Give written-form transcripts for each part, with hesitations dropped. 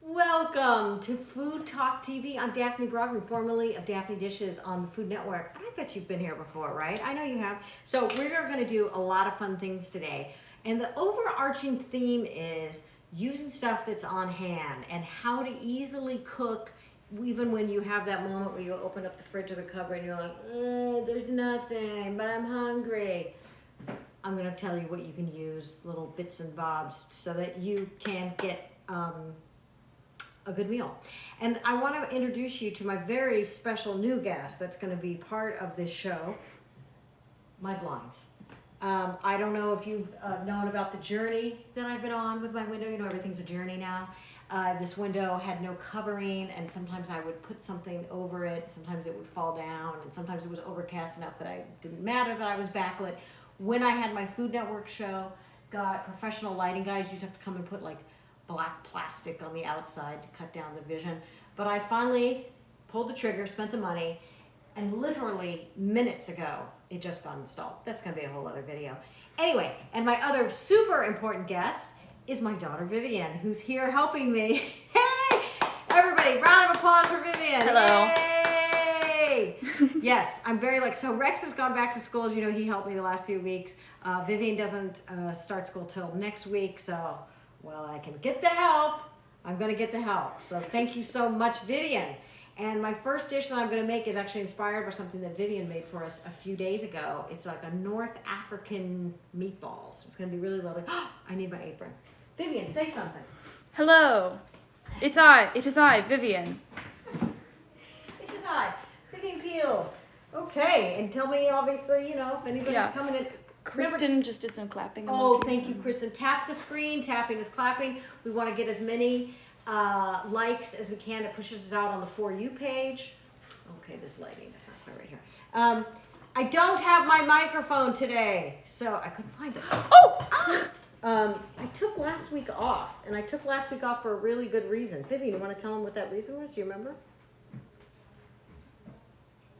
Welcome to Food Talk TV. I'm Daphne Brogdon, formerly of Daphne Dishes on the Food Network. I bet you've been here before, right? I know you have. So we're going to do a lot of fun things today. And the overarching theme is using stuff that's on hand and how to easily cook even when you have that moment where you open up the fridge or the cupboard and you're like, there's nothing, but I'm hungry. I'm going to tell you what you can use, little bits and bobs, so that you can get a good meal. And I want to introduce you to my very special new guest that's going to be part of this show, my blinds. I don't know if you've known about the journey that I've been on with my window. You know, everything's a journey now. This window had no covering, and sometimes I would put something over it. Sometimes it would fall down, and sometimes it was overcast enough that it didn't matter that I was backlit. When I had my Food Network show, got professional lighting guys. You'd have to come and put like black plastic on the outside to cut down the vision. But I finally pulled the trigger, spent the money, and literally minutes ago, it just got installed. That's gonna be a whole other video. Anyway, and my other super important guest is my daughter, Vivian, who's here helping me. Hey, everybody, round of applause for Vivian. Hello. Yay! Yes, I'm very so Rex has gone back to school. As you know, he helped me the last few weeks. Vivian doesn't start school till next week, so well, I can get the help. I'm going to get the help. So thank you so much, Vivian. And my first dish that I'm going to make is actually inspired by something that Vivian made for us a few days ago. It's like a North African meatballs. It's going to be really lovely. I need my apron. Vivian, say something. Hello. It is I, Vivian. It is I, Vivian Peel. Okay, and tell me, obviously, you know, if anybody's coming in. Kristen just did some clapping. Oh, thank you, Kristen. Tap the screen. Tapping is clapping. We want to get as many likes as we can. It pushes us out on the For You page. Okay, this lighting, that's not quite right here. I don't have my microphone today, so I couldn't find it. I took last week off, and I took last week off for a really good reason. Vivian, you want to tell them what that reason was? Do you remember?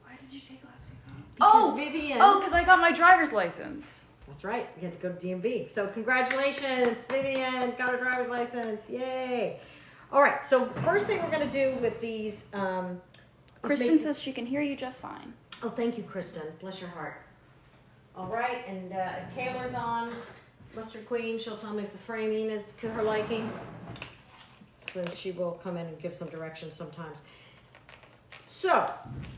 Why did you take last week off? Because Vivian. Oh, because I got my driver's license. That's right. You had to go to DMV. So congratulations, Vivian. Got a driver's license. Yay. All right. So first thing we're going to do with these. Kristen says she can hear you just fine. Oh, thank you, Kristen. Bless your heart. All right. And if Taylor's on, Mustard Queen, she'll tell me if the framing is to her liking. So she will come in and give some directions sometimes. So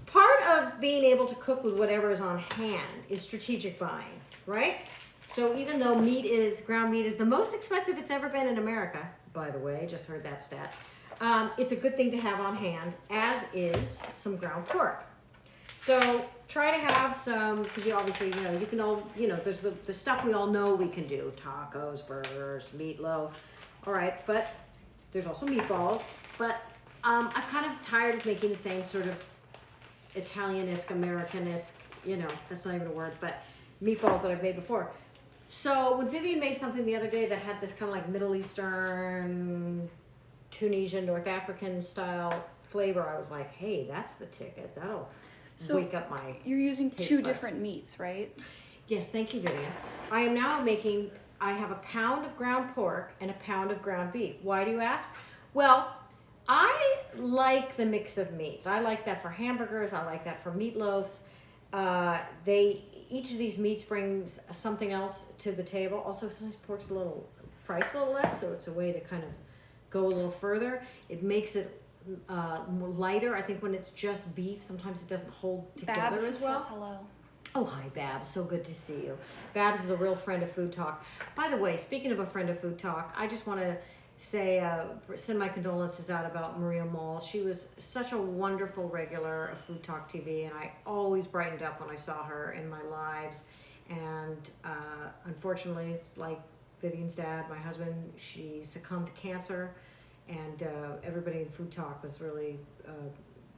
part of being able to cook with whatever is on hand is strategic buying. Right? So even though ground meat is the most expensive it's ever been in America, by the way, just heard that stat, it's a good thing to have on hand, as is some ground pork. So try to have some, because you obviously, you can all, there's the stuff we all know we can do, tacos, burgers, meatloaf, all right, but there's also meatballs, but I'm kind of tired of making the same sort of Italian-esque, American-esque, that's not even a word, but meatballs that I've made before. So when Vivian made something the other day that had this kind of like Middle Eastern, Tunisian, North African style flavor, I was like, hey, that's the ticket. That'll wake up my You're using taste two buds. different meats, right? Yes, thank you, Vivian. I am now I have a pound of ground pork and a pound of ground beef. Why do you ask? Well, I like the mix of meats. I like that for hamburgers. I like that for meatloaves. Each of these meats brings something else to the table. Also, sometimes pork's priced a little less, so it's a way to kind of go a little further. It makes it more lighter. I think when it's just beef, sometimes it doesn't hold together Babs as well. says hello. Oh, hi, Babs. So good to see you. Babs is a real friend of Food Talk. By the way, speaking of a friend of Food Talk, I just want to say, send my condolences out about Maria Mall. She was such a wonderful regular of Food Talk TV, and I always brightened up when I saw her in my lives. And unfortunately, like Vivian's dad, my husband, she succumbed to cancer, and everybody in Food Talk was really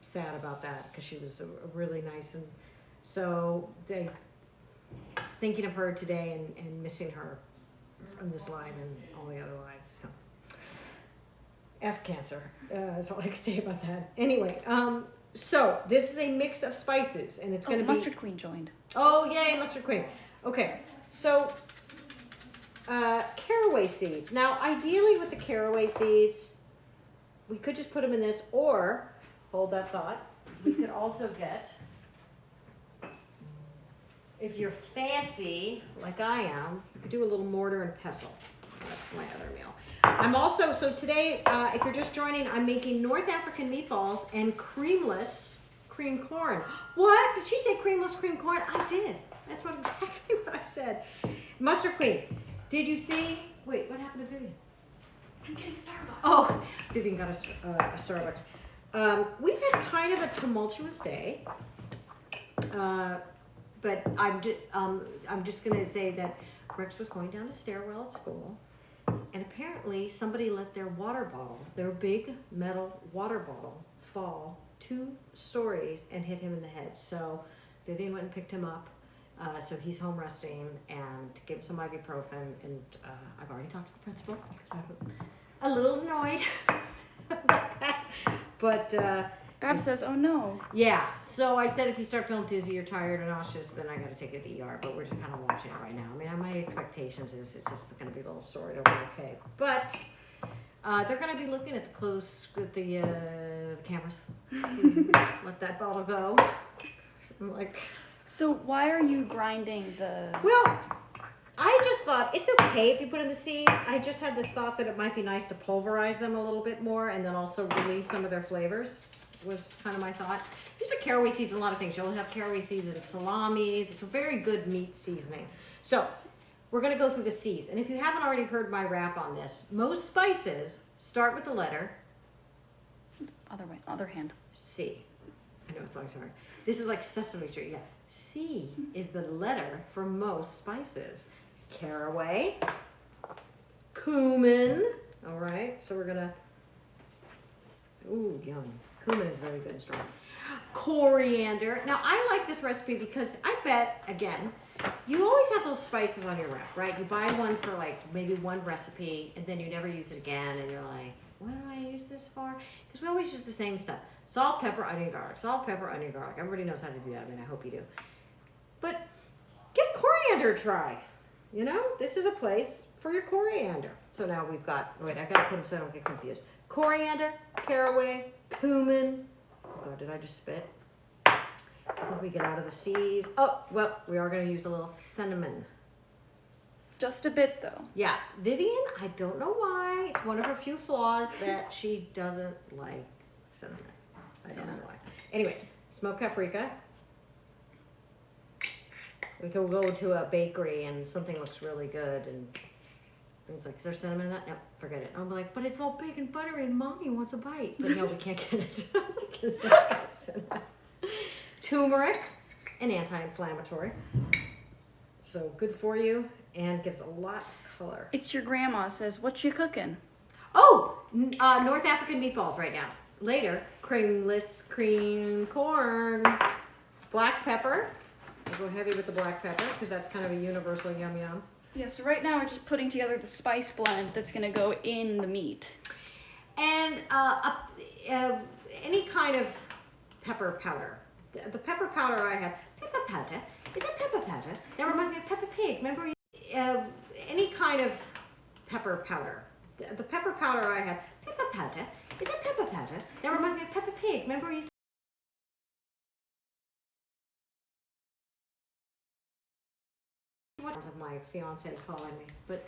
sad about that because she was a really nice, and so thinking of her today and missing her from this line and all the other lives. So. F cancer, that's all I can say about that. Anyway, so this is a mix of spices, and it's going to be... Mustard Queen joined. Oh, yay, Mustard Queen. Okay, so caraway seeds. Now, ideally with the caraway seeds, we could just put them in this, or, hold that thought, we could also get, if you're fancy, like I am, you could do a little mortar and pestle. That's my other meal. I'm also, so today, if you're just joining, I'm making North African meatballs and creamless cream corn. What? Did she say creamless cream corn? I did. That's exactly what I said. Mustard queen. Did you see? Wait, what happened to Vivian? I'm getting Starbucks. Oh, Vivian got a Starbucks. We've had kind of a tumultuous day, but I'm just going to say that Rex was going down a stairwell at school, and apparently somebody let their water bottle, their big metal water bottle, fall 2 stories and hit him in the head. So Vivian went and picked him up. So he's home resting, and give him some ibuprofen, and I've already talked to the principal. A little annoyed about that, but Bab says, oh no. yeah. So I said if you start feeling dizzy or tired or nauseous, then I got to take it to the ER. But we're just kind of watching it right now. I mean, my expectations is it's just going to be a little sore. It'll be okay. But they're going to be looking at the clothes with the cameras. Let that bottle go. I'm like. So why are you grinding the... Well, I just thought it's okay if you put in the seeds. I just had this thought that it might be nice to pulverize them a little bit more and then also release some of their flavors, was kind of my thought. These are caraway seeds in a lot of things. You'll have caraway seeds in salamis. It's a very good meat seasoning. So we're going to go through the C's. And if you haven't already heard my rap on this, most spices start with the letter... Other hand. C. I know it's always hard. This is like Sesame Street, yeah. C is the letter for most spices. Caraway, cumin, all right, so we're gonna, ooh, yum. Cumin is very good and strong. Coriander. Now, I like this recipe because I bet, again, you always have those spices on your rep, right? You buy one for like maybe one recipe, and then you never use it again, and you're like, what do I use this for? Because we always use the same stuff. Salt, pepper, onion, garlic. Salt, pepper, onion, garlic. Everybody knows how to do that. I mean, I hope you do. But give coriander a try. You know, this is a place for your coriander. So now we've got, wait, I gotta put them so I don't get confused. Coriander, caraway, cumin. Oh God, did I just spit? Before we get out of the C's. Oh, well, we are gonna use a little cinnamon. Just a bit though. Yeah, Vivian, I don't know why. It's one of her few flaws that she doesn't like cinnamon. I don't know why. Anyway, smoked paprika. We can go to a bakery and something looks really good and things like, is there cinnamon in that? No, forget it. I'm like, but it's all big and buttery and Mommy wants a bite. But no, we can't get it because it's got cinnamon. Turmeric, an anti-inflammatory. So good for you and gives a lot of color. It's your grandma says, what you cooking? Oh, North African meatballs right now. Later, creamless cream corn, black pepper. I'll go heavy with the black pepper because that's kind of a universal yum yum. Yeah, so right now we're just putting together the spice blend that's going to go in the meat. And any kind of pepper powder. The pepper powder I have, pepper powder. Is that pepper powder? That reminds me of Peppa Pig. Remember, any kind of pepper powder. The pepper powder I have, pepper powder. Is that pepper powder? That reminds me of Peppa Pig. Remember, we used of my fiance calling me, but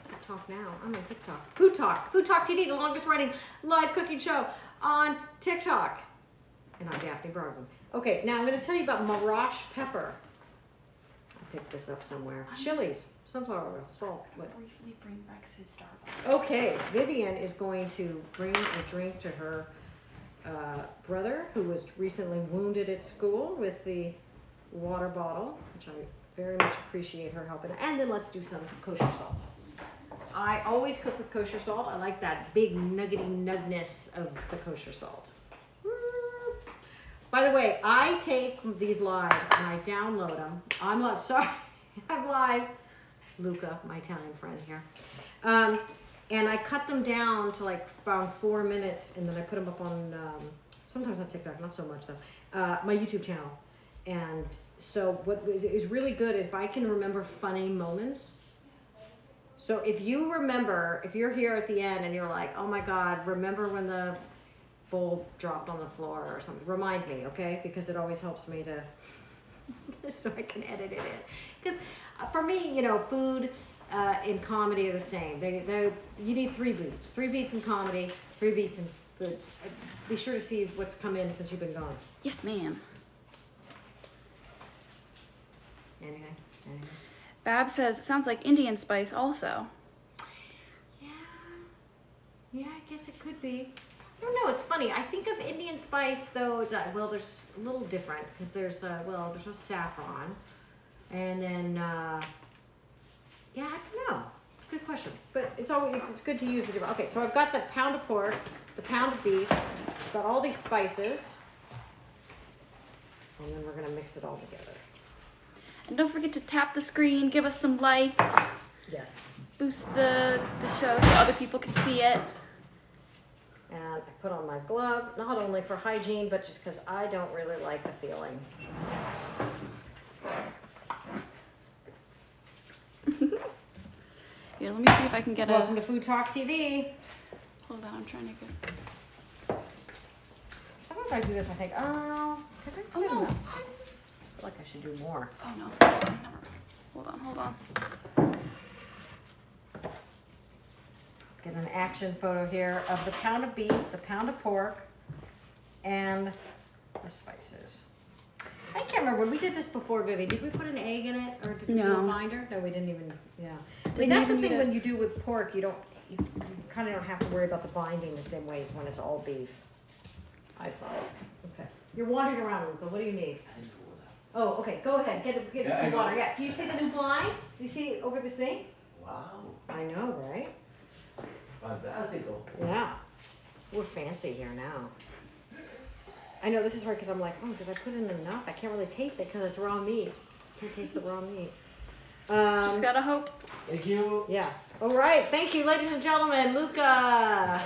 I talk now. I'm on TikTok. FoodTokTV, the longest running live cooking show on TikTok. And I'm Daphne Brogdon. Okay, now I'm going to tell you about Marash pepper. I picked this up somewhere. Chilies, sunflower oil, salt. What? Briefly bring Rex his Starbucks. Okay, Vivian is going to bring a drink to her brother who was recently wounded at school with the water bottle, which I very much appreciate her helping. And then let's do some kosher salt. I always cook with kosher salt. I like that big nuggety nugness of the kosher salt. By the way, I take these lives and I download them. I'm live, sorry, I'm live. Luca, my Italian friend here. And I cut them down to like around 4 minutes and then I put them up on, sometimes on TikTok, not so much though, my YouTube channel. And so what is really good if I can remember funny moments. So if you remember, if you're here at the end and you're like, oh my God, remember when the bowl dropped on the floor or something, remind me, okay? Because it always helps me to, so I can edit it in. Because for me, you know, food and comedy are the same. You need 3 beats. 3 beats in comedy, 3 beats in food. Be sure to see what's come in since you've been gone. Yes, ma'am. Anything? Bab says, it sounds like Indian spice also. Yeah, I guess it could be. I don't know, it's funny. I think of Indian spice though, it's, well, there's a little different because there's no saffron. And then, yeah, I don't know. It's a good question. But it's always, it's good to use the different. Okay, so I've got the pound of pork, the pound of beef, got all these spices. And then we're gonna mix it all together. And don't forget to tap the screen, give us some likes. Yes. Boost the show so other people can see it. And I put on my glove, not only for hygiene, but just because I don't really like the feeling. Here, let me see if I can get Welcome to FoodTokTV. Hold on, I'm trying to get... Sometimes I do this, I think, oh, did I put no. enough spices? I feel like I should do more. Oh no, never. Hold on. Get an action photo here of the pound of beef, the pound of pork, and the spices. I can't remember, when we did this before, Vivi, did we put an egg in it, or did we do a binder? No, we didn't even, yeah. I mean, that's the thing when you do with pork, you kind of don't have to worry about the binding the same way as when it's all beef. I thought. Okay. You're wandering around, Luca. What do you need? Oh, okay. Go ahead. Get some water. Yeah. Do you see the new blind? Do you see it over the sink? Wow. I know, right? Fantastico. Yeah. We're fancy here now. I know this is hard because I'm like, oh, did I put in enough? I can't really taste it because it's raw meat. I can't taste the raw meat. Just gotta hope. Thank you. Yeah. All right. Thank you, ladies and gentlemen. Luca.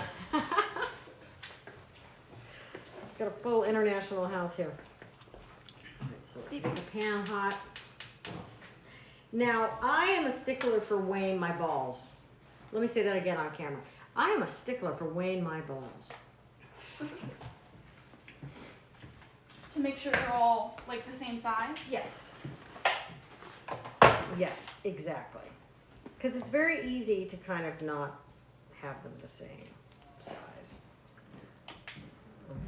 Got a full international house here. All right, so let's get the pan hot. Now, I am a stickler for weighing my balls. Let me say that again on camera. I am a stickler for weighing my balls. To make sure they're all like the same size? Yes. Yes, exactly. Because it's very easy to kind of not have them the same size.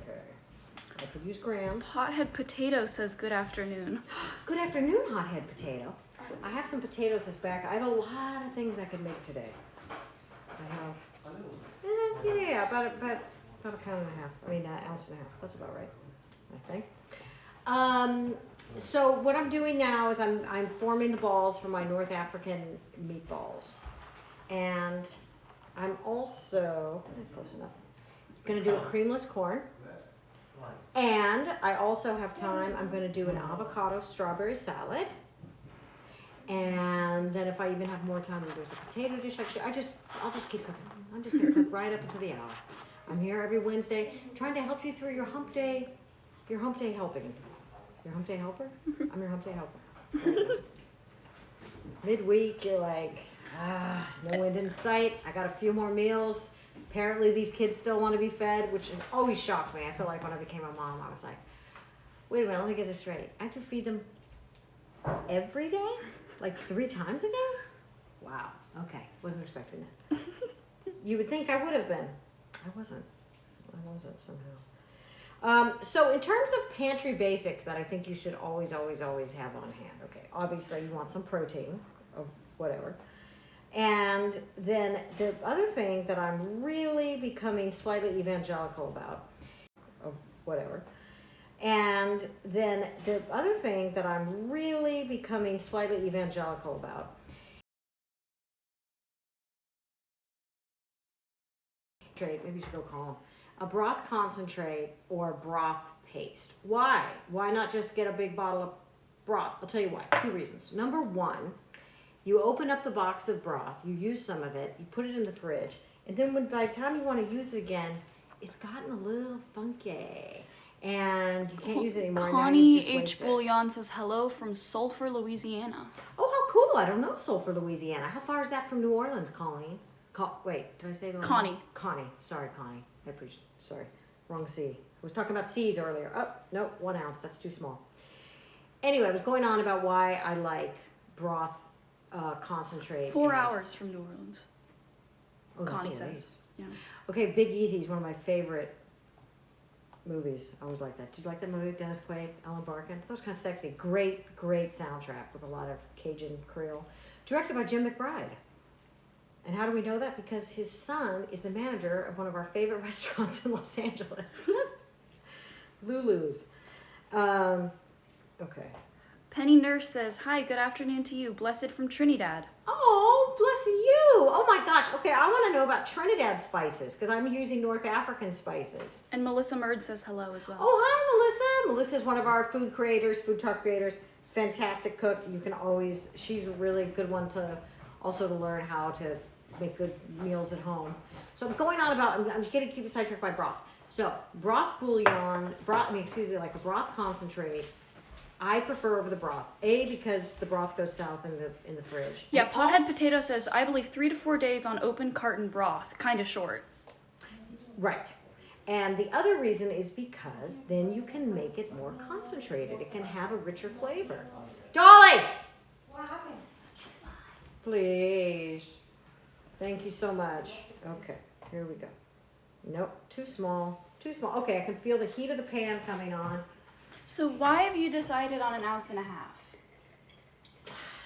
Okay. I could use grams. Hothead Potato says good afternoon. Good afternoon, Hothead Potato. I have some potatoes this back. I have a lot of things I could make today. I have, about a pound and a half. I mean, an ounce and a half. That's about right, I think. So what I'm doing now is I'm forming the balls for my North African meatballs, and I'm also close enough. Going to do a creamless corn, and I also have time. I'm going to do an avocado-strawberry salad. And then if I even have more time, there's a potato dish. I'll just keep cooking. I'm just gonna cook right up until the hour. I'm here every Wednesday, trying to help you through your hump day. Your hump day helping. Your hump day helper? I'm your hump day helper. Midweek, you're like, no end in sight. I got a few more meals. Apparently these kids still want to be fed, which has always shocked me. I feel like when I became a mom, I was like, wait a minute, let me get this straight. I have to feed them every day? Like 3 times a day? Wow. Okay. Wasn't expecting that. You would think I would have been. I wasn't somehow. So in terms of pantry basics that I think you should always have on hand. Okay. Obviously you want some protein of whatever. And then the other thing that I'm really becoming slightly evangelical about, of whatever. And then the other thing that I'm really becoming slightly evangelical about, maybe you should go call them, a broth concentrate or broth paste. Why? Why not just get a big bottle of broth? I'll tell you why. 2 reasons. Number 1, you open up the box of broth, you use some of it, you put it in the fridge, and then by the time you want to use it again, it's gotten a little funky. And you can't use it anymore. Connie H. Bouillon says hello from Sulphur, Louisiana. Oh, how cool. I don't know Sulphur, Louisiana. How far is that from New Orleans, Colleen? Wait, did I say the wrong Connie. name? Connie. Sorry, Connie. I appreciate. Sorry, wrong C. I was talking about C's earlier. Oh, no, 1 ounce. That's too small. Anyway, I was going on about why I like broth concentrate. 4 hours from New Orleans. Oh, that's Connie a ways. says. Yeah. Okay, Big Easy is one of my favorite movies. I always like that. Did you like that movie with Dennis Quaid, Ellen Barkin? That was kind of sexy. Great soundtrack with a lot of Cajun Creole. Directed by Jim McBride. And how do we know that? Because his son is the manager of one of our favorite restaurants in Los Angeles. Lulu's. Okay. Penny Nurse says, hi, good afternoon to you. Blessed from Trinidad. Oh, bless you. Oh my gosh. Okay, I want to know about Trinidad spices because I'm using North African spices. And Melissa Murd says hello as well. Oh, hi, Melissa. Melissa is one of our food creators, Food Talk creators. Fantastic cook. You can always, she's a really good one to also to learn how to make good meals at home. So I'm going on about, I'm going to keep it sidetracked by broth. So broth bouillon, like a broth concentrate, I prefer over the broth. Because the broth goes south in the fridge. Yeah, And Pothead also- Potato says, I believe 3 to 4 days on open carton broth. Kind of short. Right. And the other reason is because then you can make it more concentrated. It can have a richer flavor. Dolly! What happened? Please. Thank you so much. Okay, here we go. Nope, too small. Too small. Okay, I can feel the heat of the pan coming on. So why have you decided on 1.5 ounces?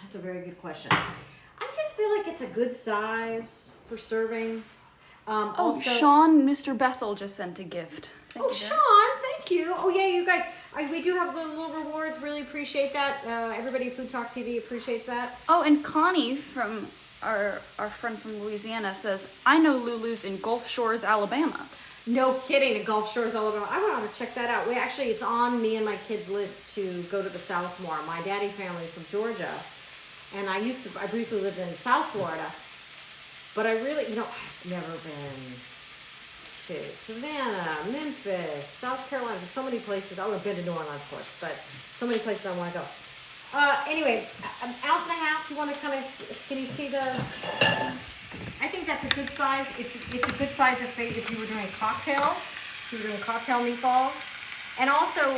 That's a very good question. I just feel like it's a good size for serving. Oh, Sean, Mr. Bethel just sent a gift. Thank you, Sean, Dad. thank you. Oh, yeah, you guys, we do have little rewards. Really appreciate that. Everybody at Food Talk TV appreciates that. Oh, and Connie from our friend from Louisiana says, I know Lulu's in Gulf Shores, Alabama. No kidding, the Gulf Shores, Alabama. I want to check that out. It's on me and my kids' list to go to the South more. My daddy's family is from Georgia, and I briefly lived in South Florida, but I really, I've never been to Savannah, Memphis, South Carolina. There's so many places. I've been to New Orleans, of course, but so many places I want to go. Anyway, 1.5 ounces. You want to can you see the? I think that's a good size. It's a good size if you were doing cocktail, meatballs. And also,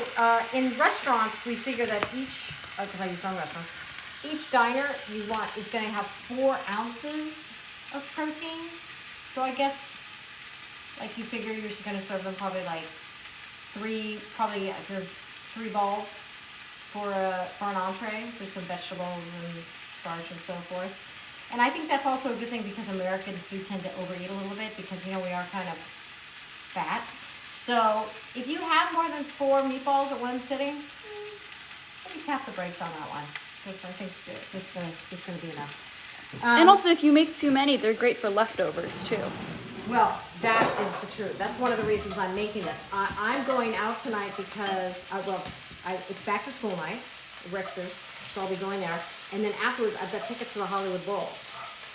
in restaurants, we figure that because I use some restaurants, each diner is going to have 4 ounces of protein. So I guess, you figure you're just going to serve them probably three balls for an entree with some vegetables and starch and so forth. And I think that's also a good thing because Americans do tend to overeat a little bit because, we are kind of fat. So if you have more than 4 meatballs at one sitting, maybe tap the brakes on that one. Because I think this is going to be enough. And also, if you make too many, they're great for leftovers, too. Well, that is the truth. That's one of the reasons I'm making this. I'm going out tonight because, it's back to school night, Rex's, so I'll be going there. And then afterwards, I've got tickets to the Hollywood Bowl.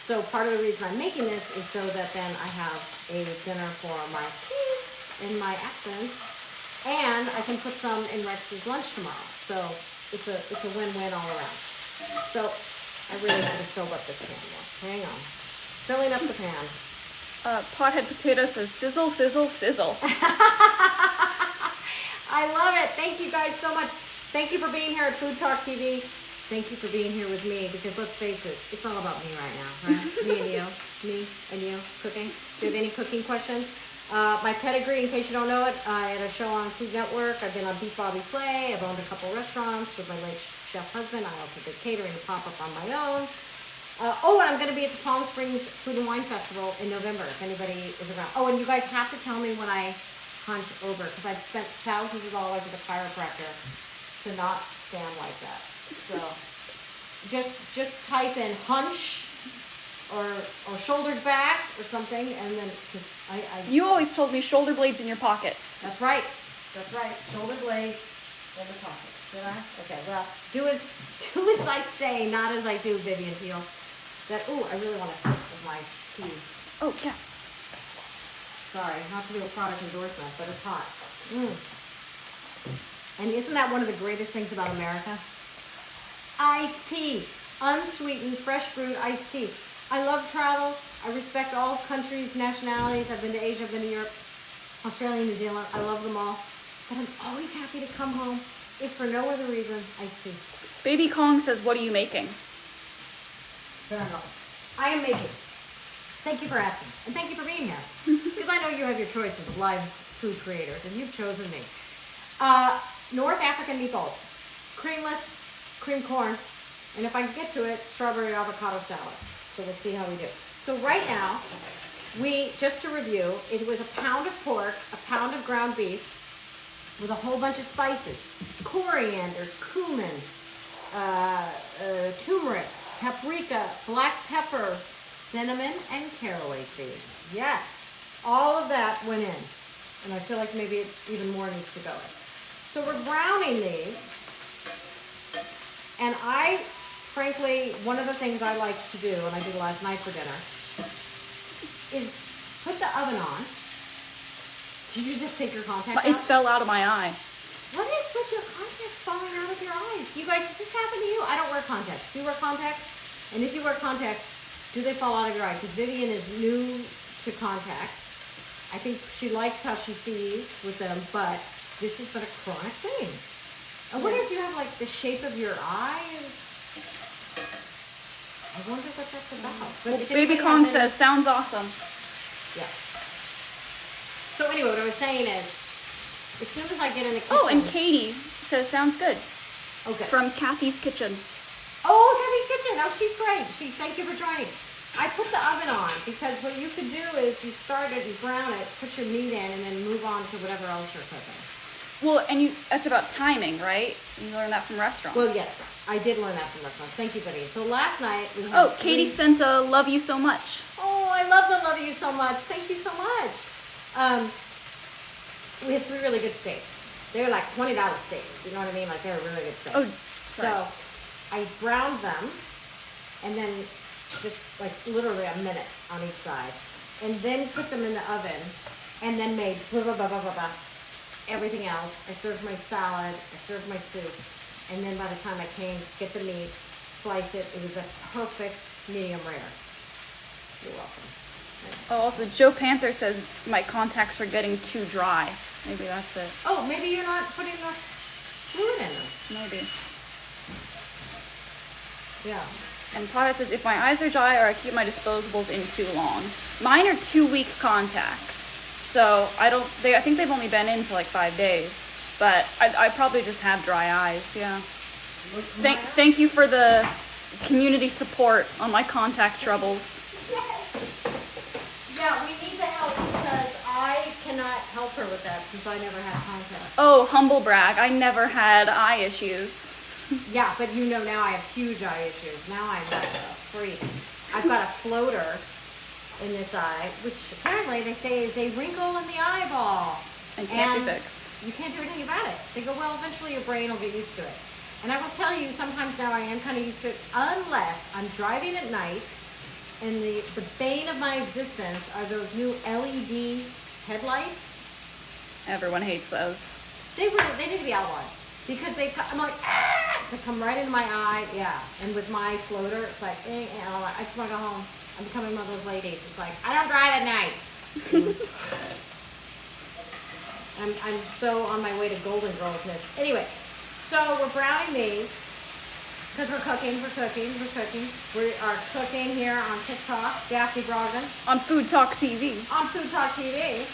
So part of the reason I'm making this is so that then I have a dinner for my kids and my accents, and I can put some in Rex's lunch tomorrow. So it's a win-win all around. So I really should have filled up this pan more. Hang on. Filling up the pan. Pothead Potato says, sizzle, sizzle, sizzle. I love it. Thank you guys so much. Thank you for being here at Food Talk TV. Thank you for being here with me because let's face it, it's all about me right now, right? Me and you, cooking. Do you have any cooking questions? My pedigree, in case you don't know it, I had a show on Food Network. I've been on Beef Bobby Flay. I've owned a couple restaurants with my late chef husband. I also did catering and pop-up on my own. And I'm going to be at the Palm Springs Food and Wine Festival in November, if anybody is around. Oh, and you guys have to tell me when I hunch over, because I've spent thousands of dollars at a chiropractor to not stand like that. So just type in hunch or shoulders back or something, and then You always told me shoulder blades in your pockets. That's right. Shoulder blades in the pockets. Did I? Okay. Well, do as I say, not as I do, Vivian Peel. I really want to sip with my tea. Oh yeah. Sorry, not to do a product endorsement, but it's hot. And isn't that one of the greatest things about America? Iced tea. unsweetened, fresh brewed iced tea. I love travel. I respect all countries, nationalities. I've been to Asia, I've been to Europe, Australia, New Zealand. I love them all. But I'm always happy to come home, if for no other reason, iced tea. Baby Kong says, what are you making? I am making. Thank you for asking. And thank you for being here. Because I know you have your choices of live food creators, and you've chosen me. North African meatballs. Creamless cream corn. And if I can get to it, strawberry avocado salad. So we'll see how we do. So right now, just to review, it was a pound of pork, a pound of ground beef, with a whole bunch of spices. Coriander, cumin, turmeric, paprika, black pepper, cinnamon, and caraway seeds. Yes, all of that went in. And I feel like maybe even more needs to go in. So we're browning these. And frankly, one of the things I like to do, and I did last night for dinner, is put the oven on. Did you just take your contacts It out? fell out of my eye. What is with your contacts falling out of your eyes? You guys, does this happen to you? I don't wear contacts. Do you wear contacts? And if you wear contacts, do they fall out of your eye? Because Vivian is new to contacts. I think she likes how she sees with them, but this has been a chronic thing. I wonder if you have like the shape of your eyes. I wonder what that's about. But Well, if Baby anybody Kong has any- says, sounds awesome. Yeah. So anyway, what I was saying is, as soon as I get in the kitchen. Oh, and Katie says, sounds good. Okay. From Kathy's Kitchen. Oh, Kathy's Kitchen. Oh, she's great. Thank you for joining. I put the oven on because what you could do is you start it, you brown it, put your meat in, and then move on to whatever else you're cooking. Well, and that's about timing, right? You learned that from restaurants. Well, yes, I did learn that from restaurants. Thank you, Vivian. So last night we had Oh, Katie sent a love you so much. Oh, I love you so much. Thank you so much. We had 3 really good steaks. They were like $20 steaks. You know what I mean? Like they were really good steaks. Oh, so sorry. I browned them, and then just like literally a minute on each side, and then put them in the oven, and then made everything else. I served my salad, I served my soup, and then by the time I came to get the meat, slice it, it was a perfect medium rare. You're welcome. Oh, also, Joe Panther says my contacts are getting too dry. Maybe that's it. Oh, maybe you're not putting enough fluid in them. Maybe. Yeah. And Potter says, if my eyes are dry or I keep my disposables in too long. Mine are 2-week contacts. So I think they've only been in for like 5 days. But I probably just have dry eyes, yeah. Thank you for the community support on my contact troubles. Yes. Yeah, we need to help because I cannot help her with that since I never had contact. Oh, humble brag, I never had eye issues. Yeah, but you know now I have huge eye issues. Now I'm like a freak. I've got a floater in this eye, which apparently they say is a wrinkle in the eyeball. And can't be fixed. You can't do anything about it. They go, well, eventually your brain will get used to it. And I will tell you, sometimes now I am kind of used to it, unless I'm driving at night, and the bane of my existence are those new LED headlights. Everyone hates those. They need to be outlawed. Because I'm like, ah! They come right into my eye, yeah. And with my floater, it's like, I just want to go home. I'm becoming one of those ladies. It's like, I don't drive at night. I'm so on my way to Golden Girlsness. Anyway, so we're browning these because we're cooking. We are cooking here on TikTok, Daphne Brogdon. On FoodTokTV. On FoodTokTV,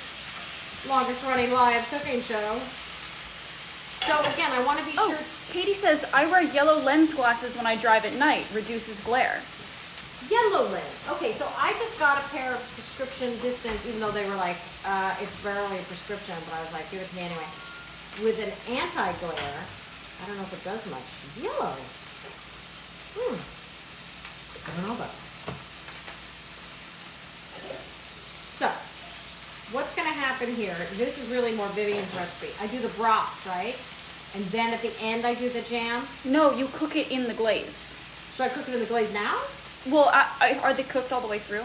longest running live cooking show. So again, I want to be sure. Katie says, I wear yellow lens glasses when I drive at night. Reduces glare. Yellow lens. Okay, so I just got a pair of prescription distance, even though they were like, it's barely a prescription, but I was like, give it to me anyway. With an anti-glare. I don't know if it does much. Yellow. I don't know about that. So, what's going to happen here, this is really more Vivian's recipe. I do the broth, right? And then at the end I do the jam. No, you cook it in the glaze. Should I cook it in the glaze now? Well, are they cooked all the way through?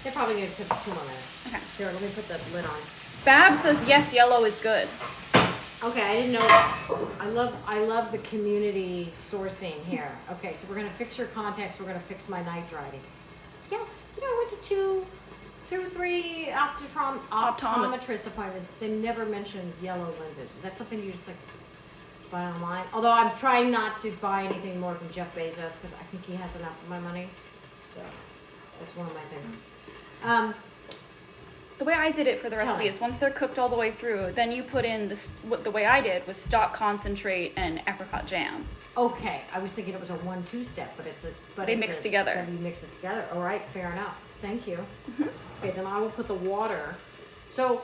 They probably need to cook 2 more minutes. Okay. Here, let me put the lid on. Fab says, yes, yellow is good. Okay, I didn't know. I love the community sourcing here. Okay, so we're gonna fix your contacts. We're gonna fix my night riding. Yeah, you know, I went to two or three optometrist appointments. They never mentioned yellow lenses. Is that something you just like buy online? Although I'm trying not to buy anything more from Jeff Bezos because I think he has enough of my money. So that's one of my things. The way I did it for the recipe is once they're cooked all the way through, then you put in this, what the way I did was stock concentrate and apricot jam. Okay, I was thinking it was a 1-2 step, but it's a. But they mix together. Then you mix it together. All right, fair enough. Thank you. Mm-hmm. Okay, then I will put the water. So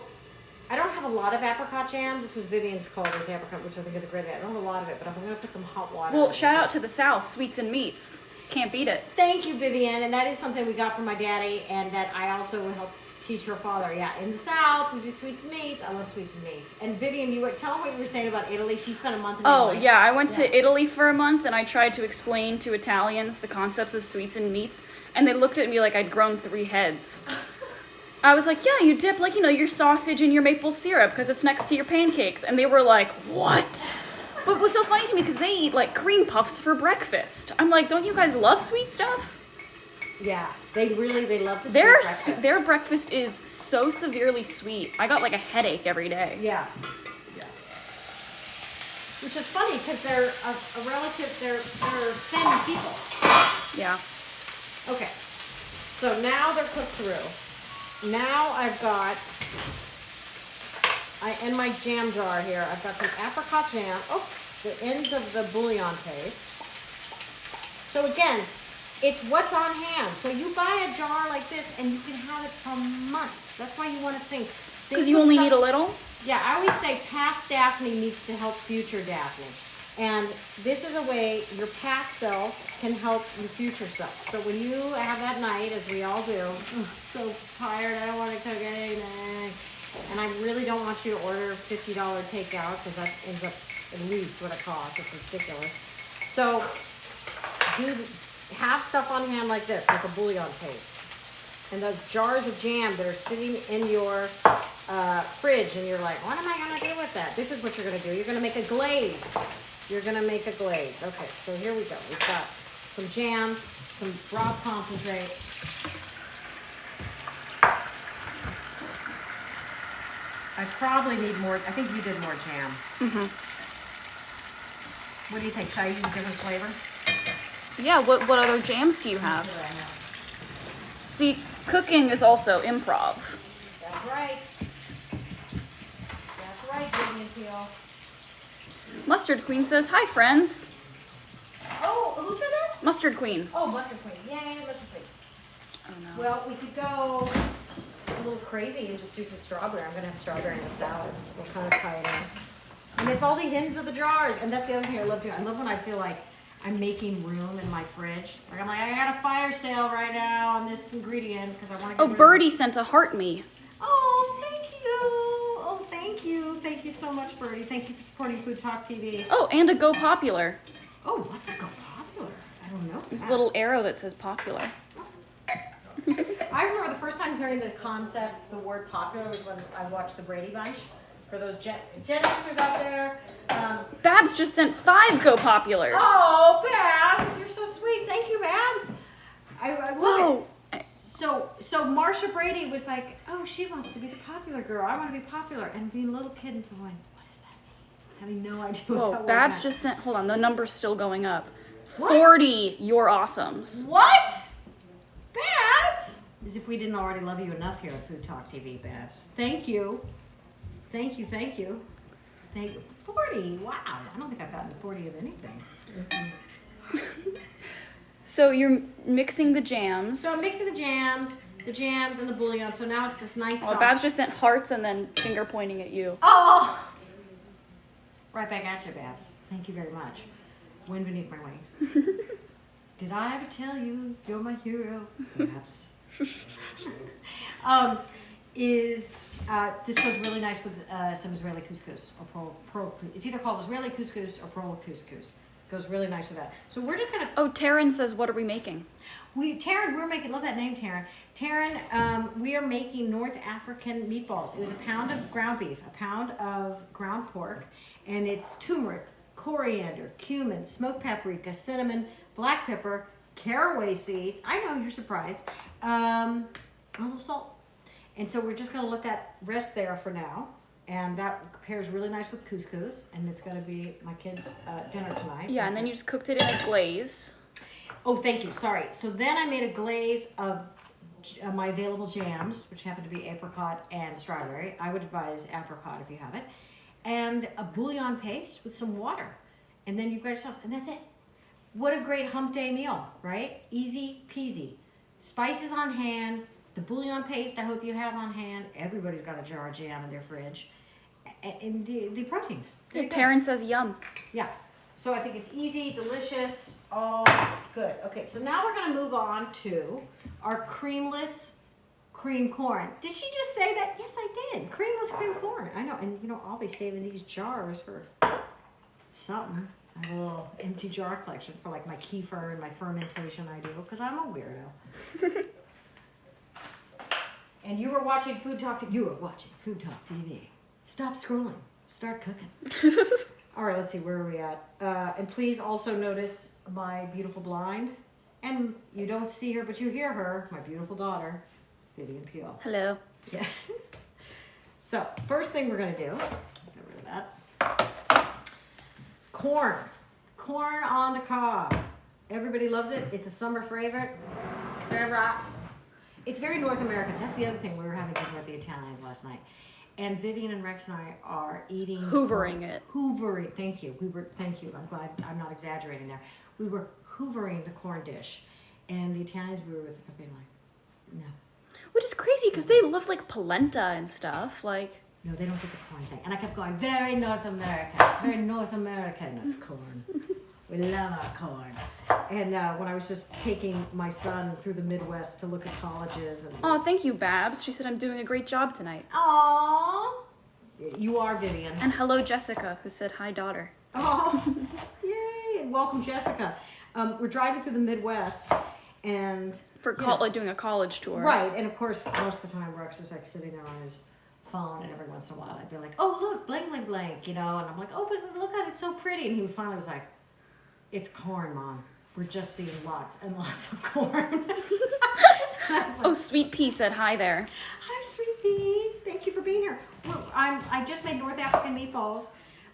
I don't have a lot of apricot jam. This was Vivian's called with apricot, which I think is a great idea. I don't have a lot of it, but I'm going to put some hot water. Well, shout out to the South, sweets and meats. Can't beat it. Thank you, Vivian. And that is something we got from my daddy, and that I also helped teach her father. Yeah, in the South, we do sweets and meats. I love sweets and meats. And Vivian, tell them what you were saying about Italy. She spent a month in Italy. Oh, yeah, I went to Italy for a month, and I tried to explain to Italians the concepts of sweets and meats, and they looked at me like I'd grown 3 heads. I was like, yeah, you dip, like, you know, your sausage in your maple syrup because it's next to your pancakes. And they were like, what? But it was so funny to me because they eat, like, cream puffs for breakfast. I'm like, don't you guys love sweet stuff? Yeah, they love the sweet breakfast. Their breakfast is so severely sweet. I got, like, a headache every day. Yeah. Yeah. Which is funny because they're a relative, they're thin people. Yeah. Okay, so now they're cooked through. Now I've got, in my jam jar here, I've got some apricot jam. Oh, the ends of the bouillon paste. So again, it's what's on hand. So you buy a jar like this and you can have it for months. That's why you want to think. Because you only need a little? Yeah, I always say past Daphne needs to help future Daphne. And this is a way your past self can help your future self. So when you have that night, as we all do, so tired, I don't want to cook anything. And I really don't want you to order $50 takeout because that ends up at least what it costs. It's ridiculous. So have stuff on hand like this, like a bouillon paste. And those jars of jam that are sitting in your fridge, and you're like, what am I going to do with that? This is what you're going to do. You're going to make a glaze. You're going to make a glaze. Okay, so here we go. We've got some jam, some broth concentrate. I probably need more. I think you did more jam. Mm-hmm. What do you think? Should I use a different flavor? Yeah, what other jams do you have? See, cooking is also improv. That's right. That's right, Vivian Peel. Mustard Queen says, hi, friends. Oh, who said that? Mustard Queen. Oh, Mustard Queen. Yay, Mustard Queen. Oh, no. Well, we could go a little crazy and just do some strawberry. I'm going to have strawberry in the salad. We'll kind of tie it in. And it's all these ends of the jars. And that's the other thing I love doing. I love when I feel like I'm making room in my fridge. Like I'm like, I got a fire sale right now on this ingredient because I want to get rid of Birdie sent a heart me. Oh, thank you. Oh, thank you. Thank you so much, Birdie. Thank you for supporting Food Talk TV. Oh, and a Go Popular. Oh, what's a Go Popular? I don't know. This little arrow that says popular. I remember the first time hearing the concept, the word popular, was when I watched the Brady Bunch. For those Gen Xers out there. Babs just sent 5 Go Populars. Oh, Babs, you're so sweet. Thank you, Babs. I love it. So Marsha Brady was like, oh, she wants to be the popular girl. I want to be popular. And being a little kid and going, what does that mean? Having no idea what that word Babs meant. just sent, hold on, the number's still going up. What? 40 You're Awesomes. What? Babs? As if we didn't already love you enough here at Food Talk TV, Babs. Thank you. Thank you, thank you. Thank you. 40, wow. I don't think I've gotten 40 of anything. So you're mixing the jams. So I'm mixing the jams and the bouillon. So now it's this nice sauce. Babs just sent hearts and then finger pointing at you. Oh! Right back at you, Babs. Thank you very much. Wind beneath my wings. Did I ever tell you you're my hero? Babs. This goes really nice with some Israeli couscous or pearl. It's either called Israeli couscous or pearl couscous. goes really nice with that. So we're just gonna. Oh, Taryn says, what are we making? Taryn, we're making. Love that name, Taryn. Taryn, we are making North African meatballs. It was a pound of ground beef, a pound of ground pork, and it's turmeric, coriander, cumin, smoked paprika, cinnamon, black pepper, caraway seeds. I know you're surprised. A little salt. And so we're just gonna let that rest there for now. And that pairs really nice with couscous. And it's gonna be my kids' dinner tonight. Yeah, and then you just cooked it in a glaze. Oh, thank you, sorry. So then I made a glaze of my available jams, which happen to be apricot and strawberry. I would advise apricot if you have it. And a bouillon paste with some water. And then you've got your sauce, and that's it. What a great hump day meal, right? Easy peasy. Spices on hand, the bouillon paste I hope you have on hand. Everybody's got a jar of jam in their fridge. And the proteins. Yeah, Taryn says yum. Yeah. So I think it's easy, delicious, all good. Okay, so now we're gonna move on to our creamless cream corn. Did she just say that? Yes, I did. Creamless cream corn. I know, and you know, I'll be saving these jars for something. I have a little empty jar collection for like my kefir and my fermentation I do, because I'm a weirdo. And you were watching Food Talk TV. Stop scrolling. Start cooking. All right, let's see, where are we at? And please also notice my beautiful blind. And you don't see her, but you hear her, my beautiful daughter, Vivian Peel. Hello. Yeah. So, first thing we're gonna do, get rid of that. Corn. Corn on the cob. Everybody loves it. It's a summer favorite. It's very North American. That's the other thing. We were having dinner with the Italians last night. And Vivian and Rex and I are eating... Hoovering it. Hoovering. Thank you. Thank you. I'm glad I'm not exaggerating there. We were hoovering the corn dish. And the Italians we were with kept being like, no. Which is crazy because they love like polenta and stuff. Like... No, they don't get the corn thing. And I kept going, very North American. Very North American is corn. We love our corn. And when I was just taking my son through the Midwest to look at colleges. And oh, thank you, Babs. She said I'm doing a great job tonight. Aww. You are, Vivian. And hello, Jessica, who said hi, daughter. Oh, yay. And welcome, Jessica. We're driving through the Midwest and... For like doing a college tour. Right. And of course, most of the time Rex is like sitting there on his phone, and every once in a while I'd be like, oh, look, blank, blank, blank, you know. And I'm like, oh, but look at it, it's so pretty. And he finally was like, it's corn, Mom. We're just seeing lots and lots of corn. Like, oh, Sweet Pea said hi there. Hi, Sweet Pea. Thank you for being here. Well, I just made North African meatballs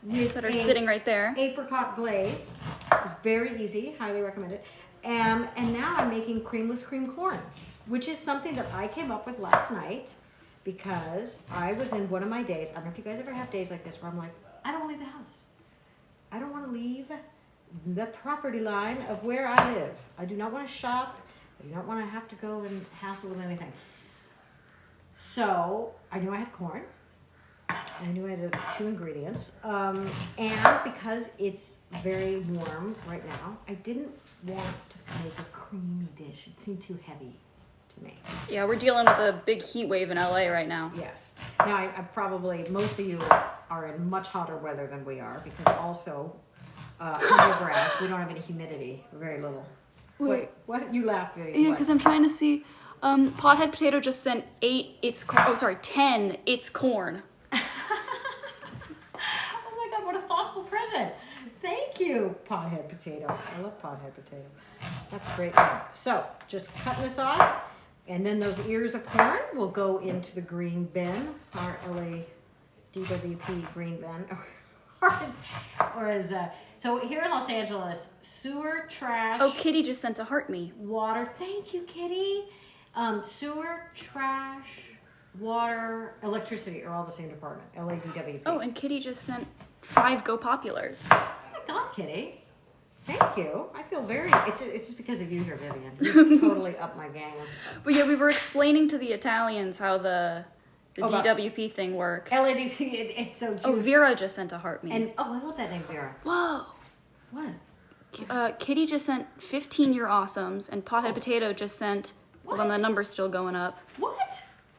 with that are sitting right there. Apricot glaze. It was very easy. Highly recommend it. And now I'm making creamless cream corn, which is something that I came up with last night because I was in one of my days. I don't know if you guys ever have days like this where I'm like, I don't want to leave the house. I don't want to leave the property line of where I live. I do not want to shop. I do not want to have to go and hassle with anything. So I knew I had corn. I knew I had a few ingredients. And because it's very warm right now, I didn't want to make a creamy dish. It seemed too heavy to me. Yeah, we're dealing with a big heat wave in LA right now. Yes. Now, I probably, most of you are in much hotter weather than we are because also, humble brag, we don't have any humidity, very little. Wait. What? You laughed, Vivian. Yeah, because I'm trying to see. Pothead Potato just sent 10 it's corn. Oh my God, what a thoughtful present. Thank you, Pothead Potato. I love Pothead Potato. That's a great name. So, just cutting this off, and then those ears of corn will go into the green bin, our LA DWP green bin. So here in Los Angeles, sewer, trash. Oh, Kitty just sent a heart me. Water. Thank you, Kitty. Sewer, trash, water, electricity are all the same department. LADWP. Oh, and Kitty just sent 5 Go Populars. Oh my God, Kitty. Thank you. I feel very. It's just because of you here, Vivian. You totally up my game. But yeah, we were explaining to the Italians how the DWP thing works. LADP. It's so cute. Oh, Vera just sent a heart me. And I love that name, Vera. Whoa. What? Kitty just sent 15 You're Awesomes, and Pothead Potato just sent. What? Hold on, the number's still going up. What?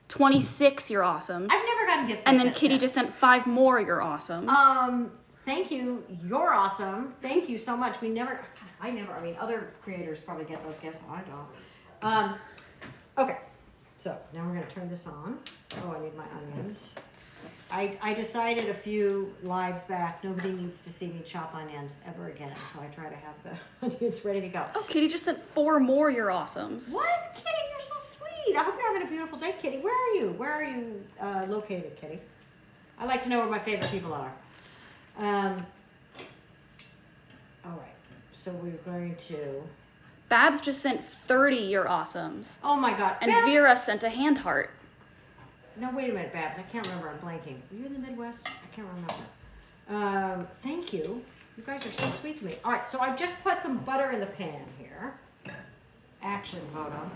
26 You're Awesomes. I've never gotten gifts. And like then this Kitty yet. just sent 5 more You're Awesomes. thank you. You're awesome. Thank you so much. I mean, other creators probably get those gifts. I don't. Okay, so now we're gonna turn this on. Oh, I need my onions. I decided a few lives back, nobody needs to see me chop onions ever again, so I try to have the onions ready to go. Oh, Kitty just sent 4 more You're Awesomes. What? Kitty, you're so sweet. I hope you're having a beautiful day, Kitty. Where are you? Where are you located, Kitty? I like to know where my favorite people are. All right, so we're going to... Babs just sent 30 You're Awesomes. Oh my God. And Babs? Vera sent a hand heart. No, wait a minute, Babs. I can't remember. I'm blanking. Are you in the Midwest? I can't remember. Thank you. You guys are so sweet to me. All right, so I've just put some butter in the pan here. Action photo.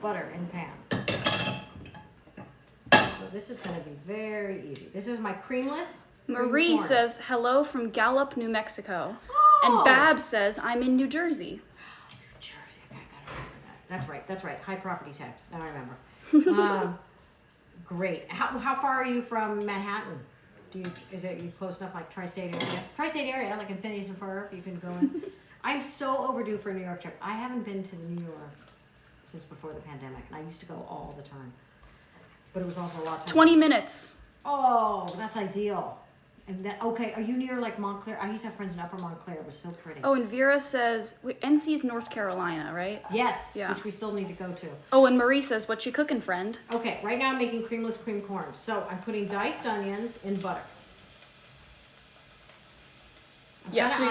Butter in pan. So this is going to be very easy. This is my creamless. Marie corn. says, hello from Gallup, New Mexico. Oh. And Babs says, I'm in New Jersey. New Jersey. Okay, I gotta remember that. That's right. That's right. High property tax. Now I remember. Great. How far are you from Manhattan? Is you close enough, like tri-state area? Tri-state area, like Infinity and Fur, you can go in. I'm so overdue for a New York trip. I haven't been to New York since before the pandemic, and I used to go all the time. But it was also a lot of time. 20 minutes. Oh, that's ideal. And then, okay, are you near like Montclair? I used to have friends in Upper Montclair. It was so pretty. Oh, and Vera says, wait, NC's North Carolina, right? Yes, Yeah. which we still need to go to. Oh, and Marie says, what you cooking, friend? Okay, right now I'm making creamless cream corn. So I'm putting diced onions in butter. Yes, we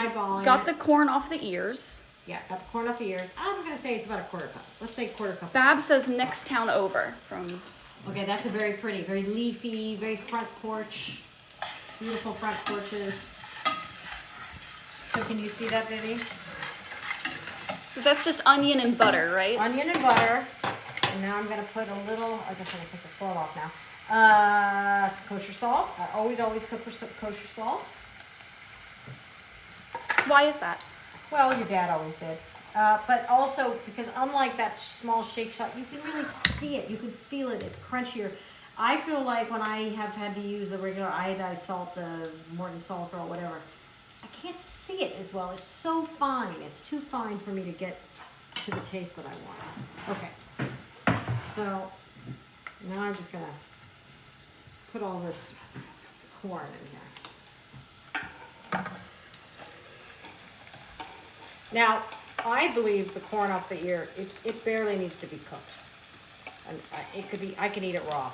got the corn off the ears. Yeah, got the corn off the ears. I'm going to say it's about a quarter cup. Let's say quarter cup. Babs says, next town over from... Okay, that's a very pretty, very leafy, very front porch. Beautiful front porches. So can you see that, Vivi? So that's just onion and butter, right? Onion and butter. And now I'm going to put a little, I guess I'm going to take the salt off now. Kosher salt. I always cook with kosher salt. Why is that? Well, your dad always did. But also, because unlike that small shake shot, you can really see it. You can feel it. It's crunchier. I feel like when I have had to use the regular iodized salt, the Morton salt or whatever, I can't see it as well. It's so fine. It's too fine for me to get to the taste that I want. Okay. So now I'm just going to put all this corn in here. Now, I believe the corn off the ear, it barely needs to be cooked. And I can eat it raw,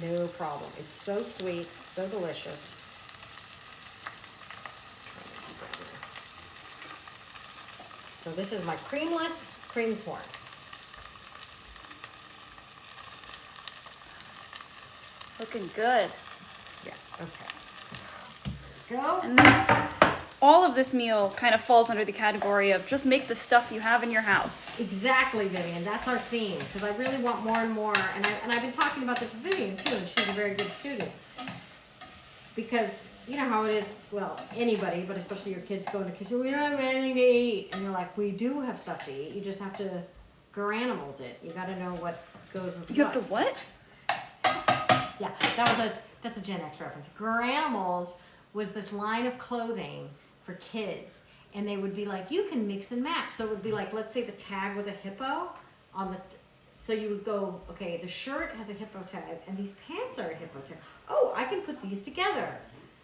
no problem. It's so sweet, so delicious. So this is my creamless cream corn. Looking good. Yeah, okay. Go. And all of this meal kind of falls under the category of just make the stuff you have in your house. Exactly, Vivian. That's our theme, because I really want more and more. And I've been talking about this with Vivian, too, and she's a very good student. Because you know how it is, well, anybody, but especially your kids go in the kitchen, we don't have anything to eat. And you're like, we do have stuff to eat. You just have to garanimals it. You got to know what goes with You have to what? Yeah, that's a Gen X reference. Garanimals was this line of clothing for kids, and they would be like, you can mix and match. So it would be like, let's say the tag was a hippo on the, so you would go, okay, the shirt has a hippo tag, and these pants are a hippo tag. Oh, I can put these together.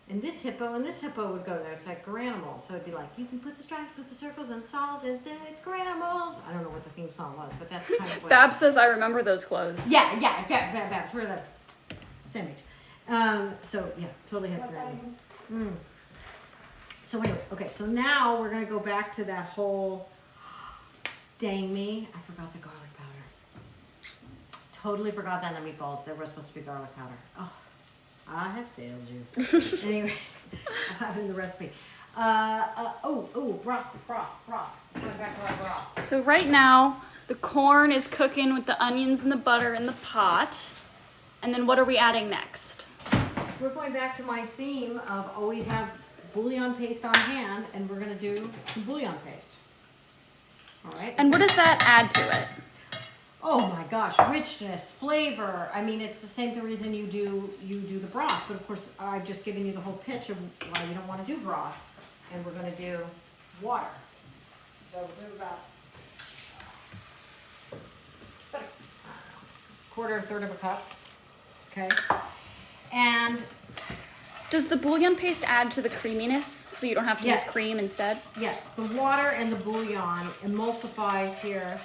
And this hippo would go there. It's like Garanimals. So it'd be like, you can put the stripes, put the circles and solids, and it's Garanimals. I don't know what the theme song was, but that's kind of what. Babs says, I remember those clothes. Yeah, Babs, we're the same age. So yeah, totally have Garanimals. So anyway, okay, so now we're gonna go back to that whole, dang me, I forgot the garlic powder. Totally forgot that in the meatballs. There was supposed to be garlic powder. Oh, I have failed you. Anyway, I'll have it in the recipe. Broth. Going back to our broth. So right now, the corn is cooking with the onions and the butter in the pot. And then what are we adding next? We're going back to my theme of always have bouillon paste on hand, and we're gonna do some bouillon paste. All right. And what does that add to it? Oh my gosh, richness, flavor. I mean, it's the same reason you do the broth, but of course I've just given you the whole pitch of why we don't want to do broth, and we're going to do water. So we'll do about a quarter, a third of a cup, okay? And does the bouillon paste add to the creaminess so you don't have to use Yes. cream instead? yes, the water and the bouillon emulsifies here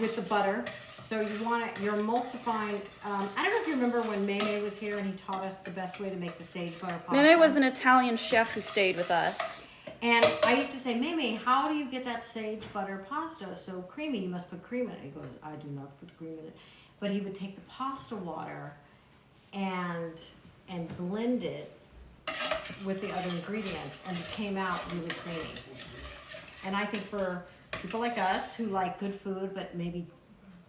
with the butter. So you want it, you're emulsifying, I don't know if you remember when May was here and he taught us the best way to make the sage butter pasta. Meme was an Italian chef who stayed with us. And I used to say, Meme, how do you get that sage butter pasta so creamy? You must put cream in it. He goes, I do not put cream in it. But he would take the pasta water and blend it with the other ingredients, and it came out really creamy. And I think for people like us who like good food but maybe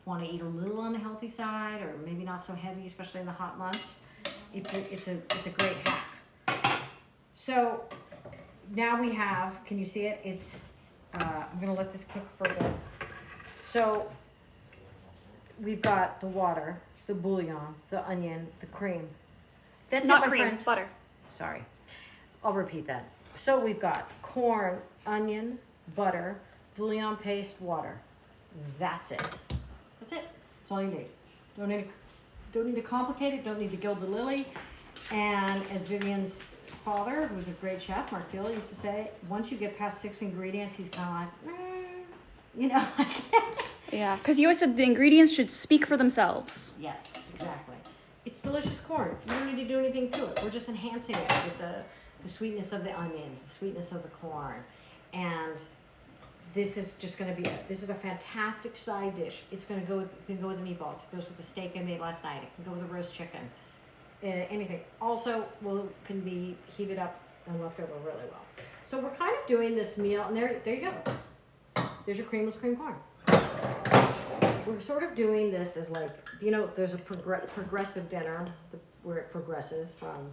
want to eat a little on the healthy side, or maybe not so heavy, especially in the hot months, it's a great hack. So now we have, can you see it? It's I'm gonna let this cook for a bit. So we've got the water, the bouillon, the onion, the cream. That's Not it, my cream, friends. butter. Sorry, I'll repeat that. So we've got corn, onion, butter, bouillon paste, water. That's it. That's it. That's all you need. Don't need to complicate it. Don't need to gild the lily. And as Vivian's father, who's a great chef, Mark Gill, used to say, once you get past 6 ingredients, he's kind of like, you know. Yeah, because you always said the ingredients should speak for themselves. Yes, exactly. It's delicious corn. You don't need to do anything to it. We're just enhancing it with the sweetness of the onions, the sweetness of the corn. And this is just going to be this is a fantastic side dish. It's going to go with, it can go with the meatballs. It goes with the steak I made last night. It can go with the roast chicken. Anything. Also, can be heated up and left over really well. So we're kind of doing this meal, and there you go. There's your creamless cream corn. We're sort of doing this as like, you know, there's a progressive dinner where it progresses from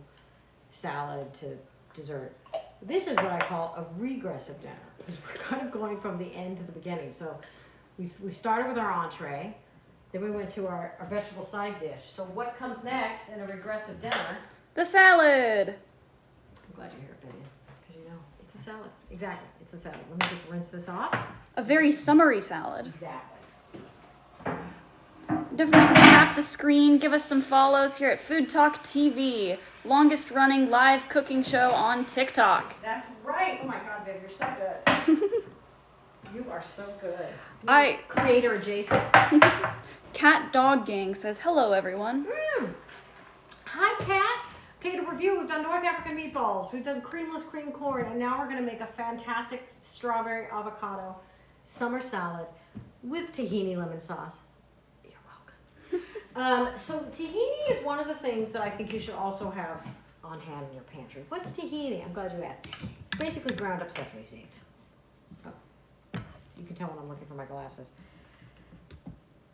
salad to dessert. This is what I call a regressive dinner, because we're kind of going from the end to the beginning. So we started with our entree, then we went to our vegetable side dish. So what comes next in a regressive dinner? The salad. I'm glad you're here, Vivian, because you know, it's a salad. Exactly, it's a salad. Let me just rinse this off. A very summery salad. Exactly. Don't forget to tap the screen, give us some follows here at FoodTokTV, longest running live cooking show on TikTok. That's right. Oh my God, babe, you're so good. You are so good. Creator adjacent. Cat Dog Gang says, hello everyone. Hi, Kat. Okay, to review, we've done North African meatballs, we've done creamless cream corn, and now we're going to make a fantastic strawberry avocado summer salad with tahini lemon sauce. You're welcome. So tahini is one of the things that I think you should also have on hand in your pantry. What's tahini? I'm glad you asked. It's basically ground up sesame seeds. Oh. So you can tell when I'm looking for my glasses.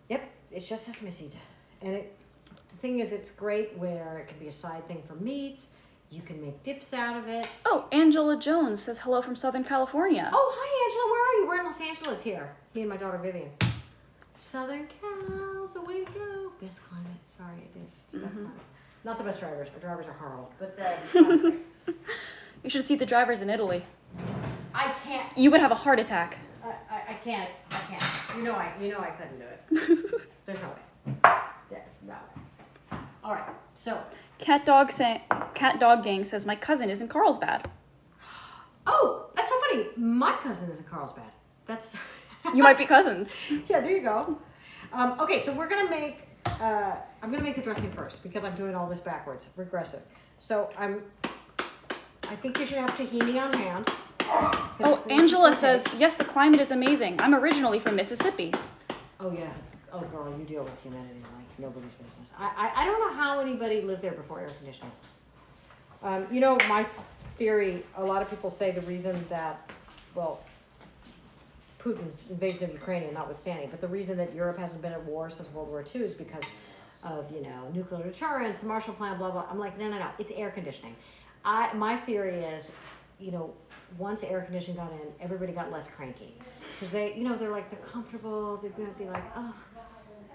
Yep, it's just sesame seeds. And the thing is, it's great where it can be a side thing for meats. You can make dips out of it. Oh, Angela Jones says hello from Southern California. Oh, hi, Angela. Where are you? We're in Los Angeles here. Me and my daughter, Vivian. Southern Cal's the way to go. Best climate. Sorry, it is. It's the best climate. Not the best drivers. Our drivers are horrible. But You should see the drivers in Italy. I can't. You would have a heart attack. I can't. You know I couldn't do it. There's no way. Yeah, no way. All right. So. Cat Dog Gang says my cousin is in Carlsbad. Oh, that's so funny. My cousin is in Carlsbad. That's. You might be cousins. Yeah, there you go. Okay, so we're gonna make. I'm gonna make the dressing first because I'm doing all this backwards, regressive. So I think you should have tahini on hand. Oh, Angela says yes, the climate is amazing. I'm originally from Mississippi. Oh yeah. Oh girl, you deal with humidity like nobody's business. I don't know how anybody lived there before air conditioning. You know, my theory. A lot of people say the reason that, well, Putin's invasion of Ukraine notwithstanding, but the reason that Europe hasn't been at war since World War II is because of, you know, nuclear deterrence, the Marshall Plan, blah, blah. I'm like, no, it's air conditioning. My theory is, you know, once air conditioning got in, everybody got less cranky. Because they're like, they're comfortable, they're going to be like, oh,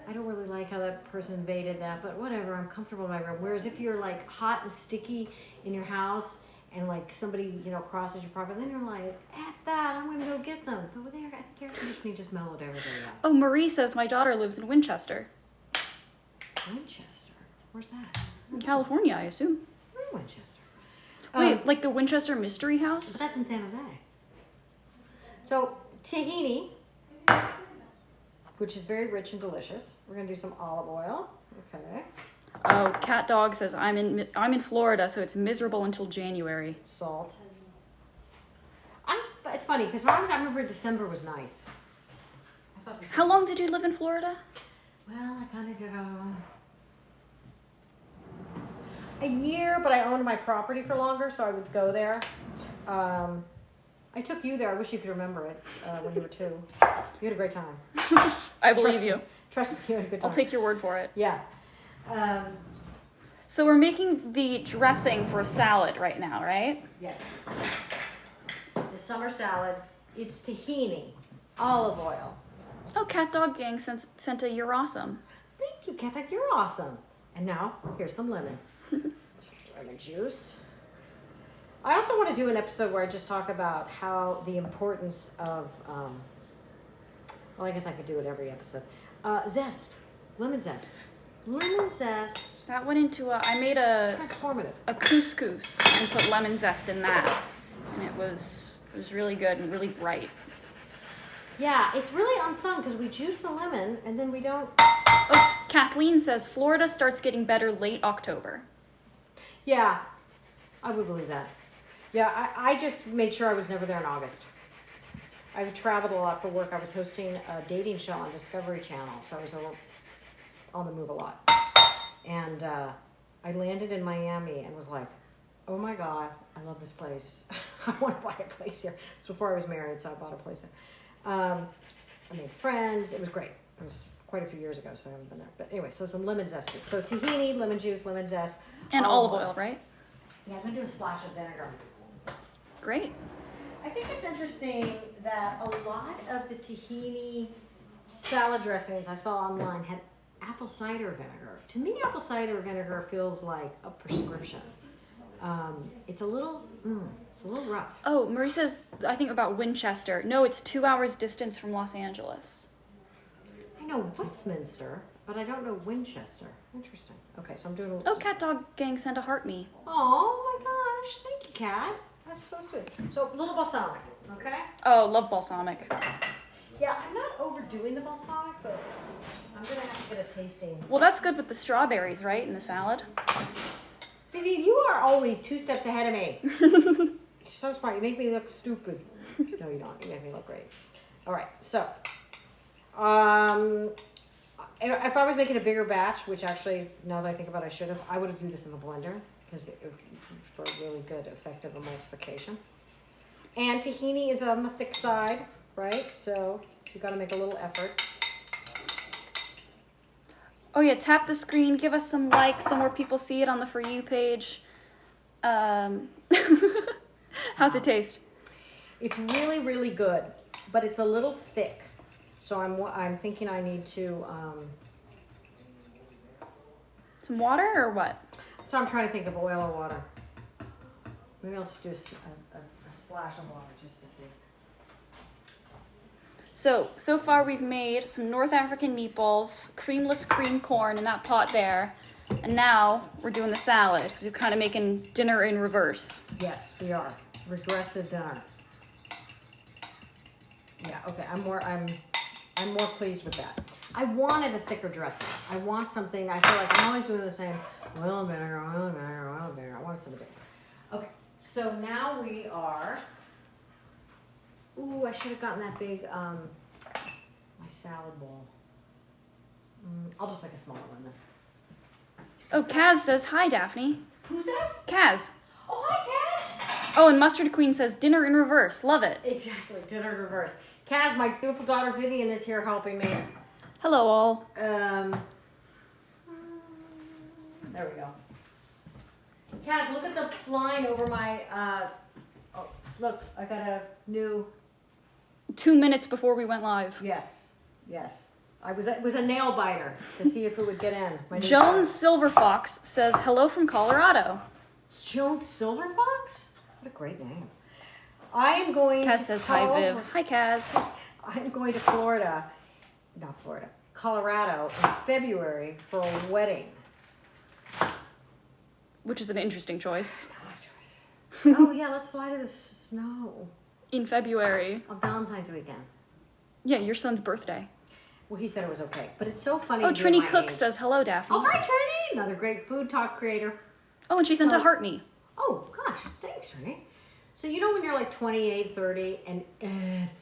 I don't really like how that person invaded that, but whatever, I'm comfortable in my room. Whereas if you're like hot and sticky in your house and like somebody, you know, crosses your property, then you're like, F that, I'm gonna go get them. But with air conditioning just mellowed everybody out. Oh, Marie says my daughter lives in Winchester. Winchester? Where's that? In California, I assume. Where's Winchester? Wait, like the Winchester Mystery House? But that's in San Jose. So, tahini, which is very rich and delicious. We're gonna do some olive oil. Okay. Oh, Cat Dog says I'm in Florida, so it's miserable until January. Salt. It's funny because I remember December was nice. How long did you live in Florida? Well, I kind of did a year, but I owned my property for longer, so I would go there. I took you there. I wish you could remember it when you were 2. You had a great time. I believe you. Trust me, you had a good time. I'll take your word for it. Yeah. So we're making the dressing for a salad right now, right? Yes. The summer salad. It's tahini, olive oil. Oh, Cat Dog Gang sent a "You're awesome." Thank you, Kat. You're awesome. And now, here's some lemon. Lemon juice. I also want to do an episode where I just talk about how the importance of, well, I guess I could do it every episode. Zest. Lemon zest. Lemon zest. That went into I made a Transformative. couscous and put lemon zest in that, and it was really good and really bright. Yeah, it's really unsung because we juice the lemon and then we don't. Oh, Kathleen says Florida starts getting better late October. Yeah, I would believe that. Yeah, I just made sure I was never there in August. I've traveled a lot for work. I was hosting a dating show on Discovery Channel, so I was on the move a lot. And I landed in Miami and was like, oh my God, I love this place. I want to buy a place here. It's before I was married, so I bought a place there. I made friends. It was great. It was quite a few years ago, so I haven't been there. But anyway, so some lemon zest. So tahini, lemon juice, lemon zest. And olive oil, right? Yeah, I'm going to do a splash of vinegar. Great. I think it's interesting that a lot of the tahini salad dressings I saw online had apple cider vinegar. To me, apple cider vinegar feels like a prescription. It's a little rough. Oh, Marie says, I think about Winchester. No, it's 2 hours distance from Los Angeles. I know Westminster, but I don't know Winchester. Interesting. Okay, so I'm doing a Oh, Cat Dog Gang sent a heart me. Oh my gosh, thank you, Kat. That's so sweet. So a little balsamic, okay? Oh, love balsamic. Yeah, I'm not overdoing the balsamic, but I'm gonna have to get a tasting. Well, that's good with the strawberries, right, in the salad? Vivian, you are always 2 steps ahead of me. You're so smart. You make me look stupid. No, you don't. You make me look great. All right. So, if I was making a bigger batch, which actually, now that I think about it, I should have, I would have do this in the blender because it for really good, effective emulsification. And tahini is on the thick side, right? So you got to make a little effort. Oh yeah, tap the screen, give us some likes so more people see it on the For You page. How's it taste? It's really, really good, but it's a little thick. So I'm thinking I need to. Some water or what? So I'm trying to think of oil or water. Maybe I'll just do a splash of water just to see. So far we've made some North African meatballs, creamless cream corn in that pot there, and now we're doing the salad. We're kind of making dinner in reverse. Yes, we are. Regressive dinner. Yeah, okay, I'm more pleased with that. I wanted a thicker dressing. I want something, I feel like I'm always doing the same oil and vinegar, oil and vinegar, oil and vinegar. I want something big. Okay, so now we are, ooh, I should have gotten that big, my salad bowl. I'll just make a smaller one then. Oh, Kaz says, hi, Daphne. Who says? Kaz. Oh, hi, Kaz. Oh, and Mustard Queen says, dinner in reverse. Love it. Exactly, dinner in reverse. Kaz, my beautiful daughter Vivian is here helping me. Hello, all. There we go. Kaz, look at the line over my, oh, look, I got a new, 2 minutes before we went live. yes, yes. It was a nail biter to see if it would get in. My new Jones shirt. Silver Fox says hello from Colorado. Jones Silver Fox? What a great name. I am going Kaz to says hi, Viv. Hi, Kaz. I'm going to Colorado in February for a wedding. Which is an interesting choice. Oh yeah, let's fly to the snow. In February. On Valentine's weekend. Yeah, your son's birthday. Well, he said it was okay, but it's so funny. Oh, to hear Trini my Cook age. says hello, Daphne. Oh, hi Trini! Another great food talk creator. Oh, and she sent a heart me. Oh gosh, thanks Trini. So you know when you're like 28, 30, and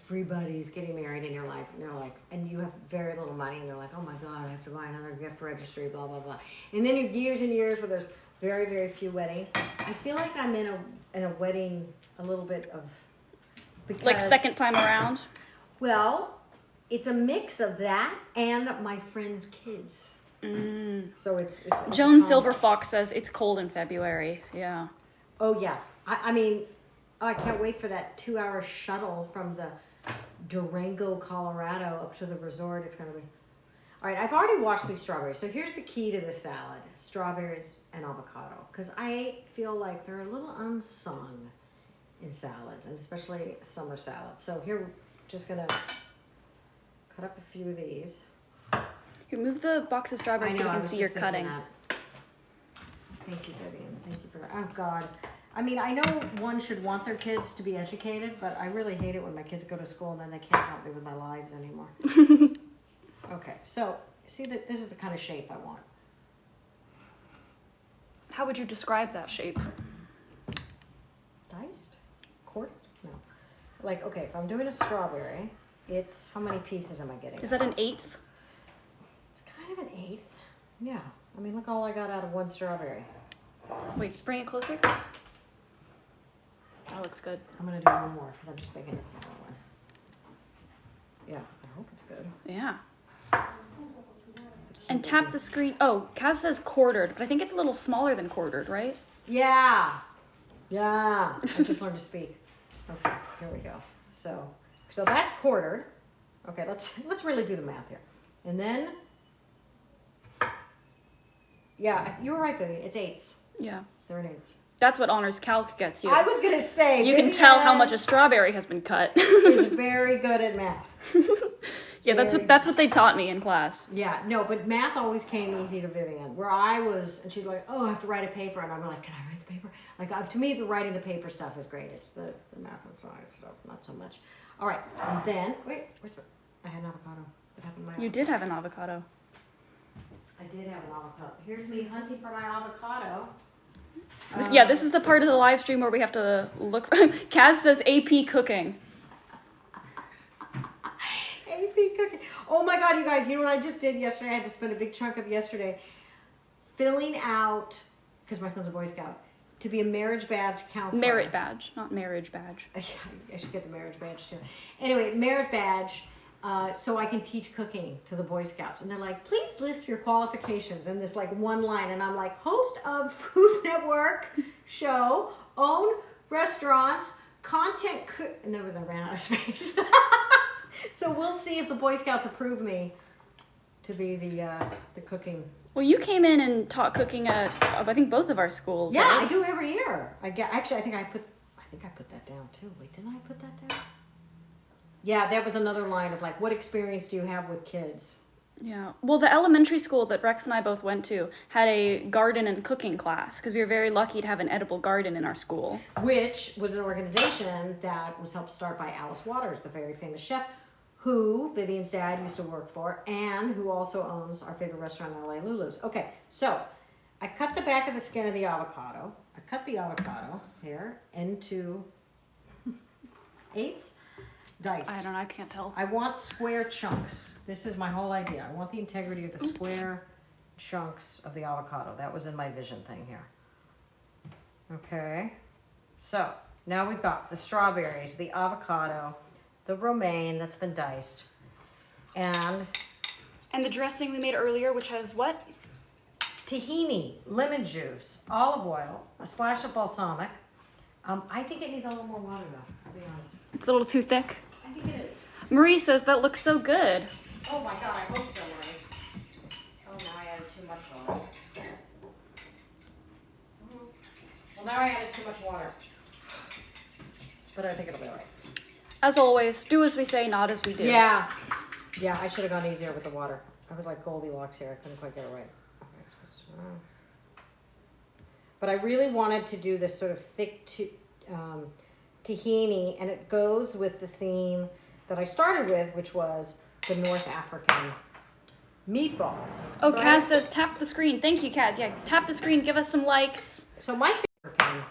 everybody's getting married in your life, and you're like, and you have very little money, and you're like, oh my God, I have to buy another gift registry, blah blah blah. And then you years and years where there's very very few weddings. I feel like I'm in a wedding a little bit of because, Like second time around. Well, it's a mix of that and my friends' kids. So it's Joan Silver Fox says it's cold in February. Yeah. Oh yeah, I mean, I can't wait for that 2-hour shuttle from the Durango, Colorado up to the resort. It's gonna be. All right, I've already washed these strawberries. So here's the key to this salad: strawberries and avocado, because I feel like they're a little unsung in salads, and especially summer salads. So here, just gonna cut up a few of these. Here, move the box of strawberries so we I can was see just your thinking cutting. that. Thank you, Vivian. Thank you for that. Oh God. I mean, I know one should want their kids to be educated, but I really hate it when my kids go to school and then they can't help me with my lives anymore. Okay, so see that this is the kind of shape I want. How would you describe that shape? Diced? Quarter? No. Like, okay, if I'm doing a strawberry, it's how many pieces am I getting? Is that an eighth? It's kind of an eighth. Yeah. I mean, look all I got out of one strawberry. Wait, bring it closer. That looks good. I'm gonna do one more because I'm just making a smaller one. Yeah, I hope it's good. Yeah. And tap the screen. Oh, Kaz says quartered, but I think it's a little smaller than quartered, right? Yeah. Yeah. I just learned to speak. Okay, here we go. So that's quartered. Okay, let's really do the math here. And then, yeah, you were right, Vivian. It's eighths. Yeah. They're in eighths. That's what honors calc gets you. I was gonna say You can tell how much a strawberry has been cut. is very good at math. Yeah, that's what they taught me in class. Yeah, no, but math always came easy to Vivian. Where I was, and she'd like, oh, I have to write a paper, and I'm like, can I write the paper? Like, to me, the writing the paper stuff is great. It's the math and science stuff, not so much. All right, and then I had an avocado. What happened to my? You did have an avocado. I did have an avocado. Here's me hunting for my avocado. This is the part of the live stream where we have to look. Kaz says AP cooking. AP cooking. Oh my God, you guys! You know what I just did yesterday? I had to spend a big chunk of yesterday filling out, because my son's a Boy Scout, to be a marriage badge counselor. Merit badge, not marriage badge. I should get the marriage badge too. Anyway, merit badge. So I can teach cooking to the Boy Scouts. And they're like, please list your qualifications in this like one line. And I'm like, host of Food Network show, own restaurants, content, and then I ran out of space. So we'll see if the Boy Scouts approve me to be the cooking. Well, you came in and taught cooking at, I think, both of our schools. Yeah, right? I do every year. I think I put that down too. Wait, didn't I put that down? Yeah, that was another line of like, what experience do you have with kids? Yeah. Well, the elementary school that Rex and I both went to had a garden and cooking class because we were very lucky to have an edible garden in our school. Which was an organization that was helped start by Alice Waters, the very famous chef, who Vivian's dad used to work for, and who also owns our favorite restaurant in LA, Lulu's. Okay, so I cut the back of the skin of the avocado. I cut the avocado here into eighths. Diced. I don't know, I can't tell. I want square chunks. This is my whole idea. I want the integrity of the square chunks of the avocado. That was in my vision thing here. Okay. So, now we've got the strawberries, the avocado, the romaine that's been diced, and the dressing we made earlier, which has what? tahini, lemon juice, olive oil, a splash of balsamic. I think it needs a little more water though, I'll be honest. It's a little too thick. I think it is. Marie says that looks so good. Oh my God, I hope so, Marie. Oh, now I added too much water. Well, now I added too much water. But I think it'll be all right. As always, do as we say, not as we do. Yeah. Yeah, I should have gone easier with the water. I was like Goldilocks here. I couldn't quite get it right. But I really wanted to do this sort of thick tahini, and it goes with the theme that I started with, which was the North African meatballs. Oh, So Kaz says tap the screen. Thank you, Kaz. Yeah, tap the screen. Give us some likes. So my favorite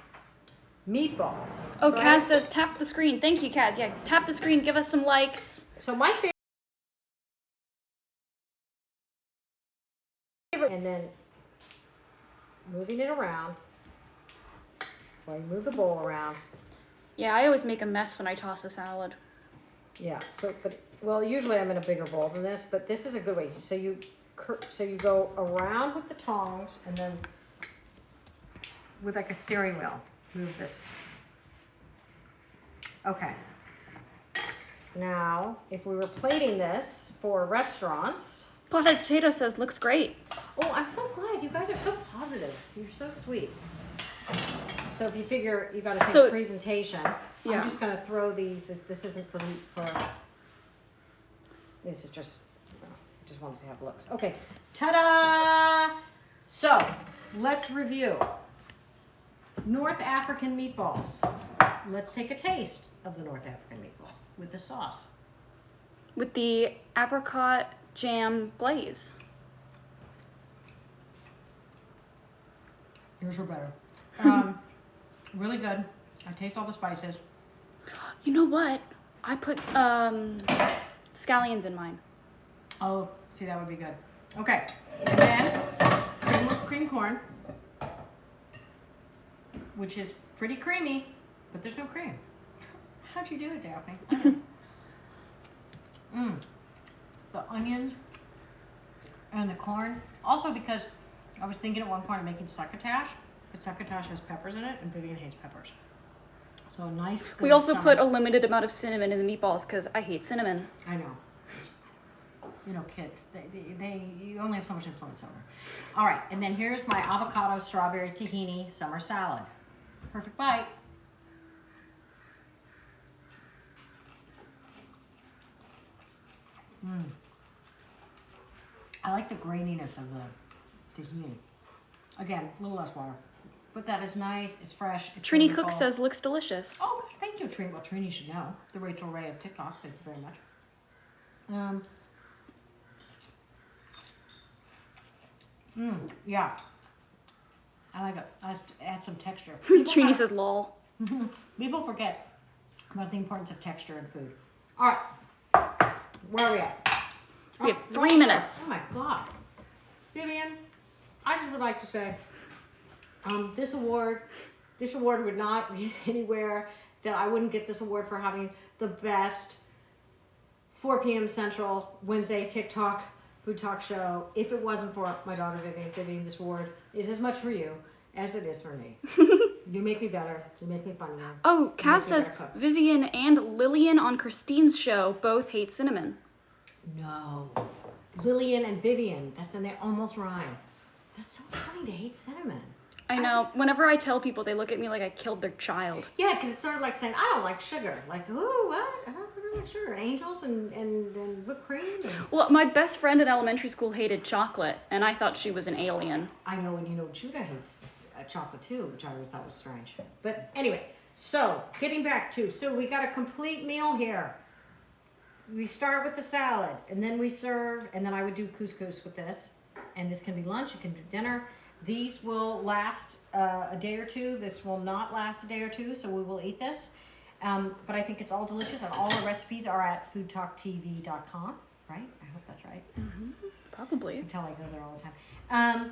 meatballs. Oh, So Kaz says tap the screen. Thank you, Kaz. Yeah, tap the screen. Give us some likes. So my favorite, and then moving it around, while you move the bowl around. Yeah, I always make a mess when I toss a salad. Yeah. So, well, usually I'm in a bigger bowl than this, but this is a good way. So you go around with the tongs, and then with like a steering wheel, move this. Okay. Now, if we were plating this for restaurants. Potted Potato says looks great. Oh, I'm so glad. You guys are so positive. You're so sweet. So if you figure you got to take presentation, yeah. I'm just going to throw these. This isn't for this is just, I just wanted to have looks. Okay, ta-da! So let's review. North African meatballs. Let's take a taste of the North African meatball with the sauce. With the apricot jam glaze. Yours are better. Really good. I taste all the spices. You know what? I put scallions in mine. Oh, see, that would be good. Okay, and then Creamless Cream Corn, which is pretty creamy, but there's no cream. How'd you do it, Daphne? The onions and the corn. Also because I was thinking at one point of making succotash, but succotash has peppers in it, and Vivian hates peppers. So a nice. We also put a limited amount of cinnamon in the meatballs because I hate cinnamon. I know. You know, kids, you only have so much influence over. All right, and then here's my avocado-strawberry tahini summer salad. Perfect bite. I like the graininess of the tahini. Again, a little less water. But that is nice, it's fresh. It's Trini flavorful. Cook says looks delicious. Oh, gosh, thank you, Trini. Well, Trini should know. The Rachel Ray of TikTok, thank you very much. Yeah. I like it. I have to add some texture. Trini says lol. People forget about the importance of texture in food. All right. Where are we at? We have 3 minutes. Oh my God. Vivian, I just would like to say, this award would not be anywhere that I wouldn't get this award for having the best 4 p.m. Central Wednesday TikTok food talk show. If it wasn't for my daughter Vivian. Vivian, this award is as much for you as it is for me. You make me better. You make me funnier. Oh, Cass says Vivian and Lillian on Christine's show both hate cinnamon. No. Lillian and Vivian. They almost rhyme. That's so funny to hate cinnamon. I know. Whenever I tell people, they look at me like I killed their child. Yeah, because it's sort of like saying, I don't like sugar. Like, ooh, what? I don't like sugar. Angels and whipped cream. And... Well, my best friend in elementary school hated chocolate, and I thought she was an alien. I know, and you know, Judah hates chocolate too, which I always thought was strange. But anyway, so getting back to, so we got a complete meal here. We start with the salad, and then we serve, and then I would do couscous with this. And this can be lunch, it can be dinner. These will last a day or two. This will not last a day or two, so we will eat this. But I think it's all delicious, and all the recipes are at foodtoktv.com, right? I hope that's right. Probably. Until I go there all the time.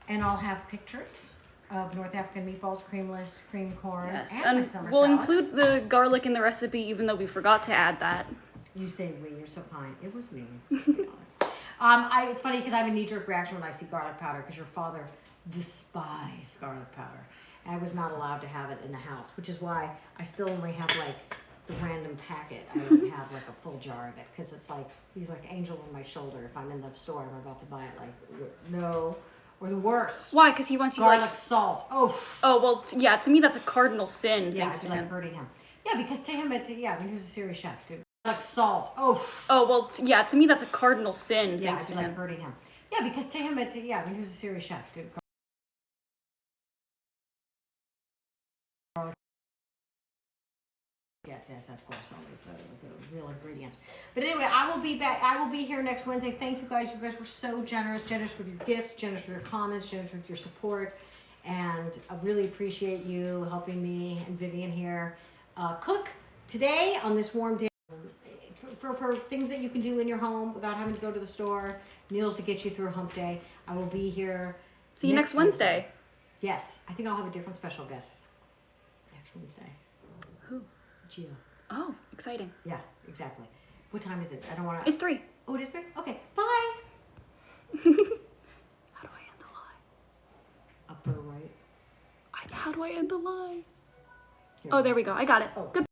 And I'll have pictures of North African meatballs, creamless cream corn, Yes, and my and summer we'll salad. include the garlic in the recipe, even though we forgot to add that. You say we, you're so kind. It was me, let's be honest. It's funny because I have a knee-jerk reaction when I see garlic powder because your father despised garlic powder. And I was not allowed to have it in the house, which is why I still only have like the random packet, I would have like a full jar of it, because it's like, he's like angel on my shoulder if I'm in the store and I'm about to buy it, like, no. Or the worst, Why? Because he wants you garlic like. salt. Oh, Oh well, yeah. To me, that's a cardinal sin. yeah, Thanks it's to like him. hurting him. Yeah, because to him, it's, yeah, I mean, he was a serious chef, dude. Garlic salt. Oh, Oh well, yeah. To me, that's a cardinal sin. yeah, Thanks it's to like him. hurting him. Yeah, because to him, it's, yeah, I mean, he was a serious chef, dude. Yes, of course, always the real ingredients. But anyway, I will be back. I will be here next Wednesday. Thank you guys. You guys were so generous with your gifts, generous with your comments, generous with your support. And I really appreciate you helping me and Vivian here cook today on this warm day. For things that you can do in your home without having to go to the store, meals to get you through a hump day. I will be here. See you next Wednesday. Yes, I think I'll have a different special guest next Wednesday. Who? Gio. Oh, exciting. Yeah, exactly. What time is it? I don't want to. It's 3. Oh, it is 3? Okay, bye. How do I end the lie? Upper right. How do I end the lie? Here. Oh, there we go. I got it. Oh. Good.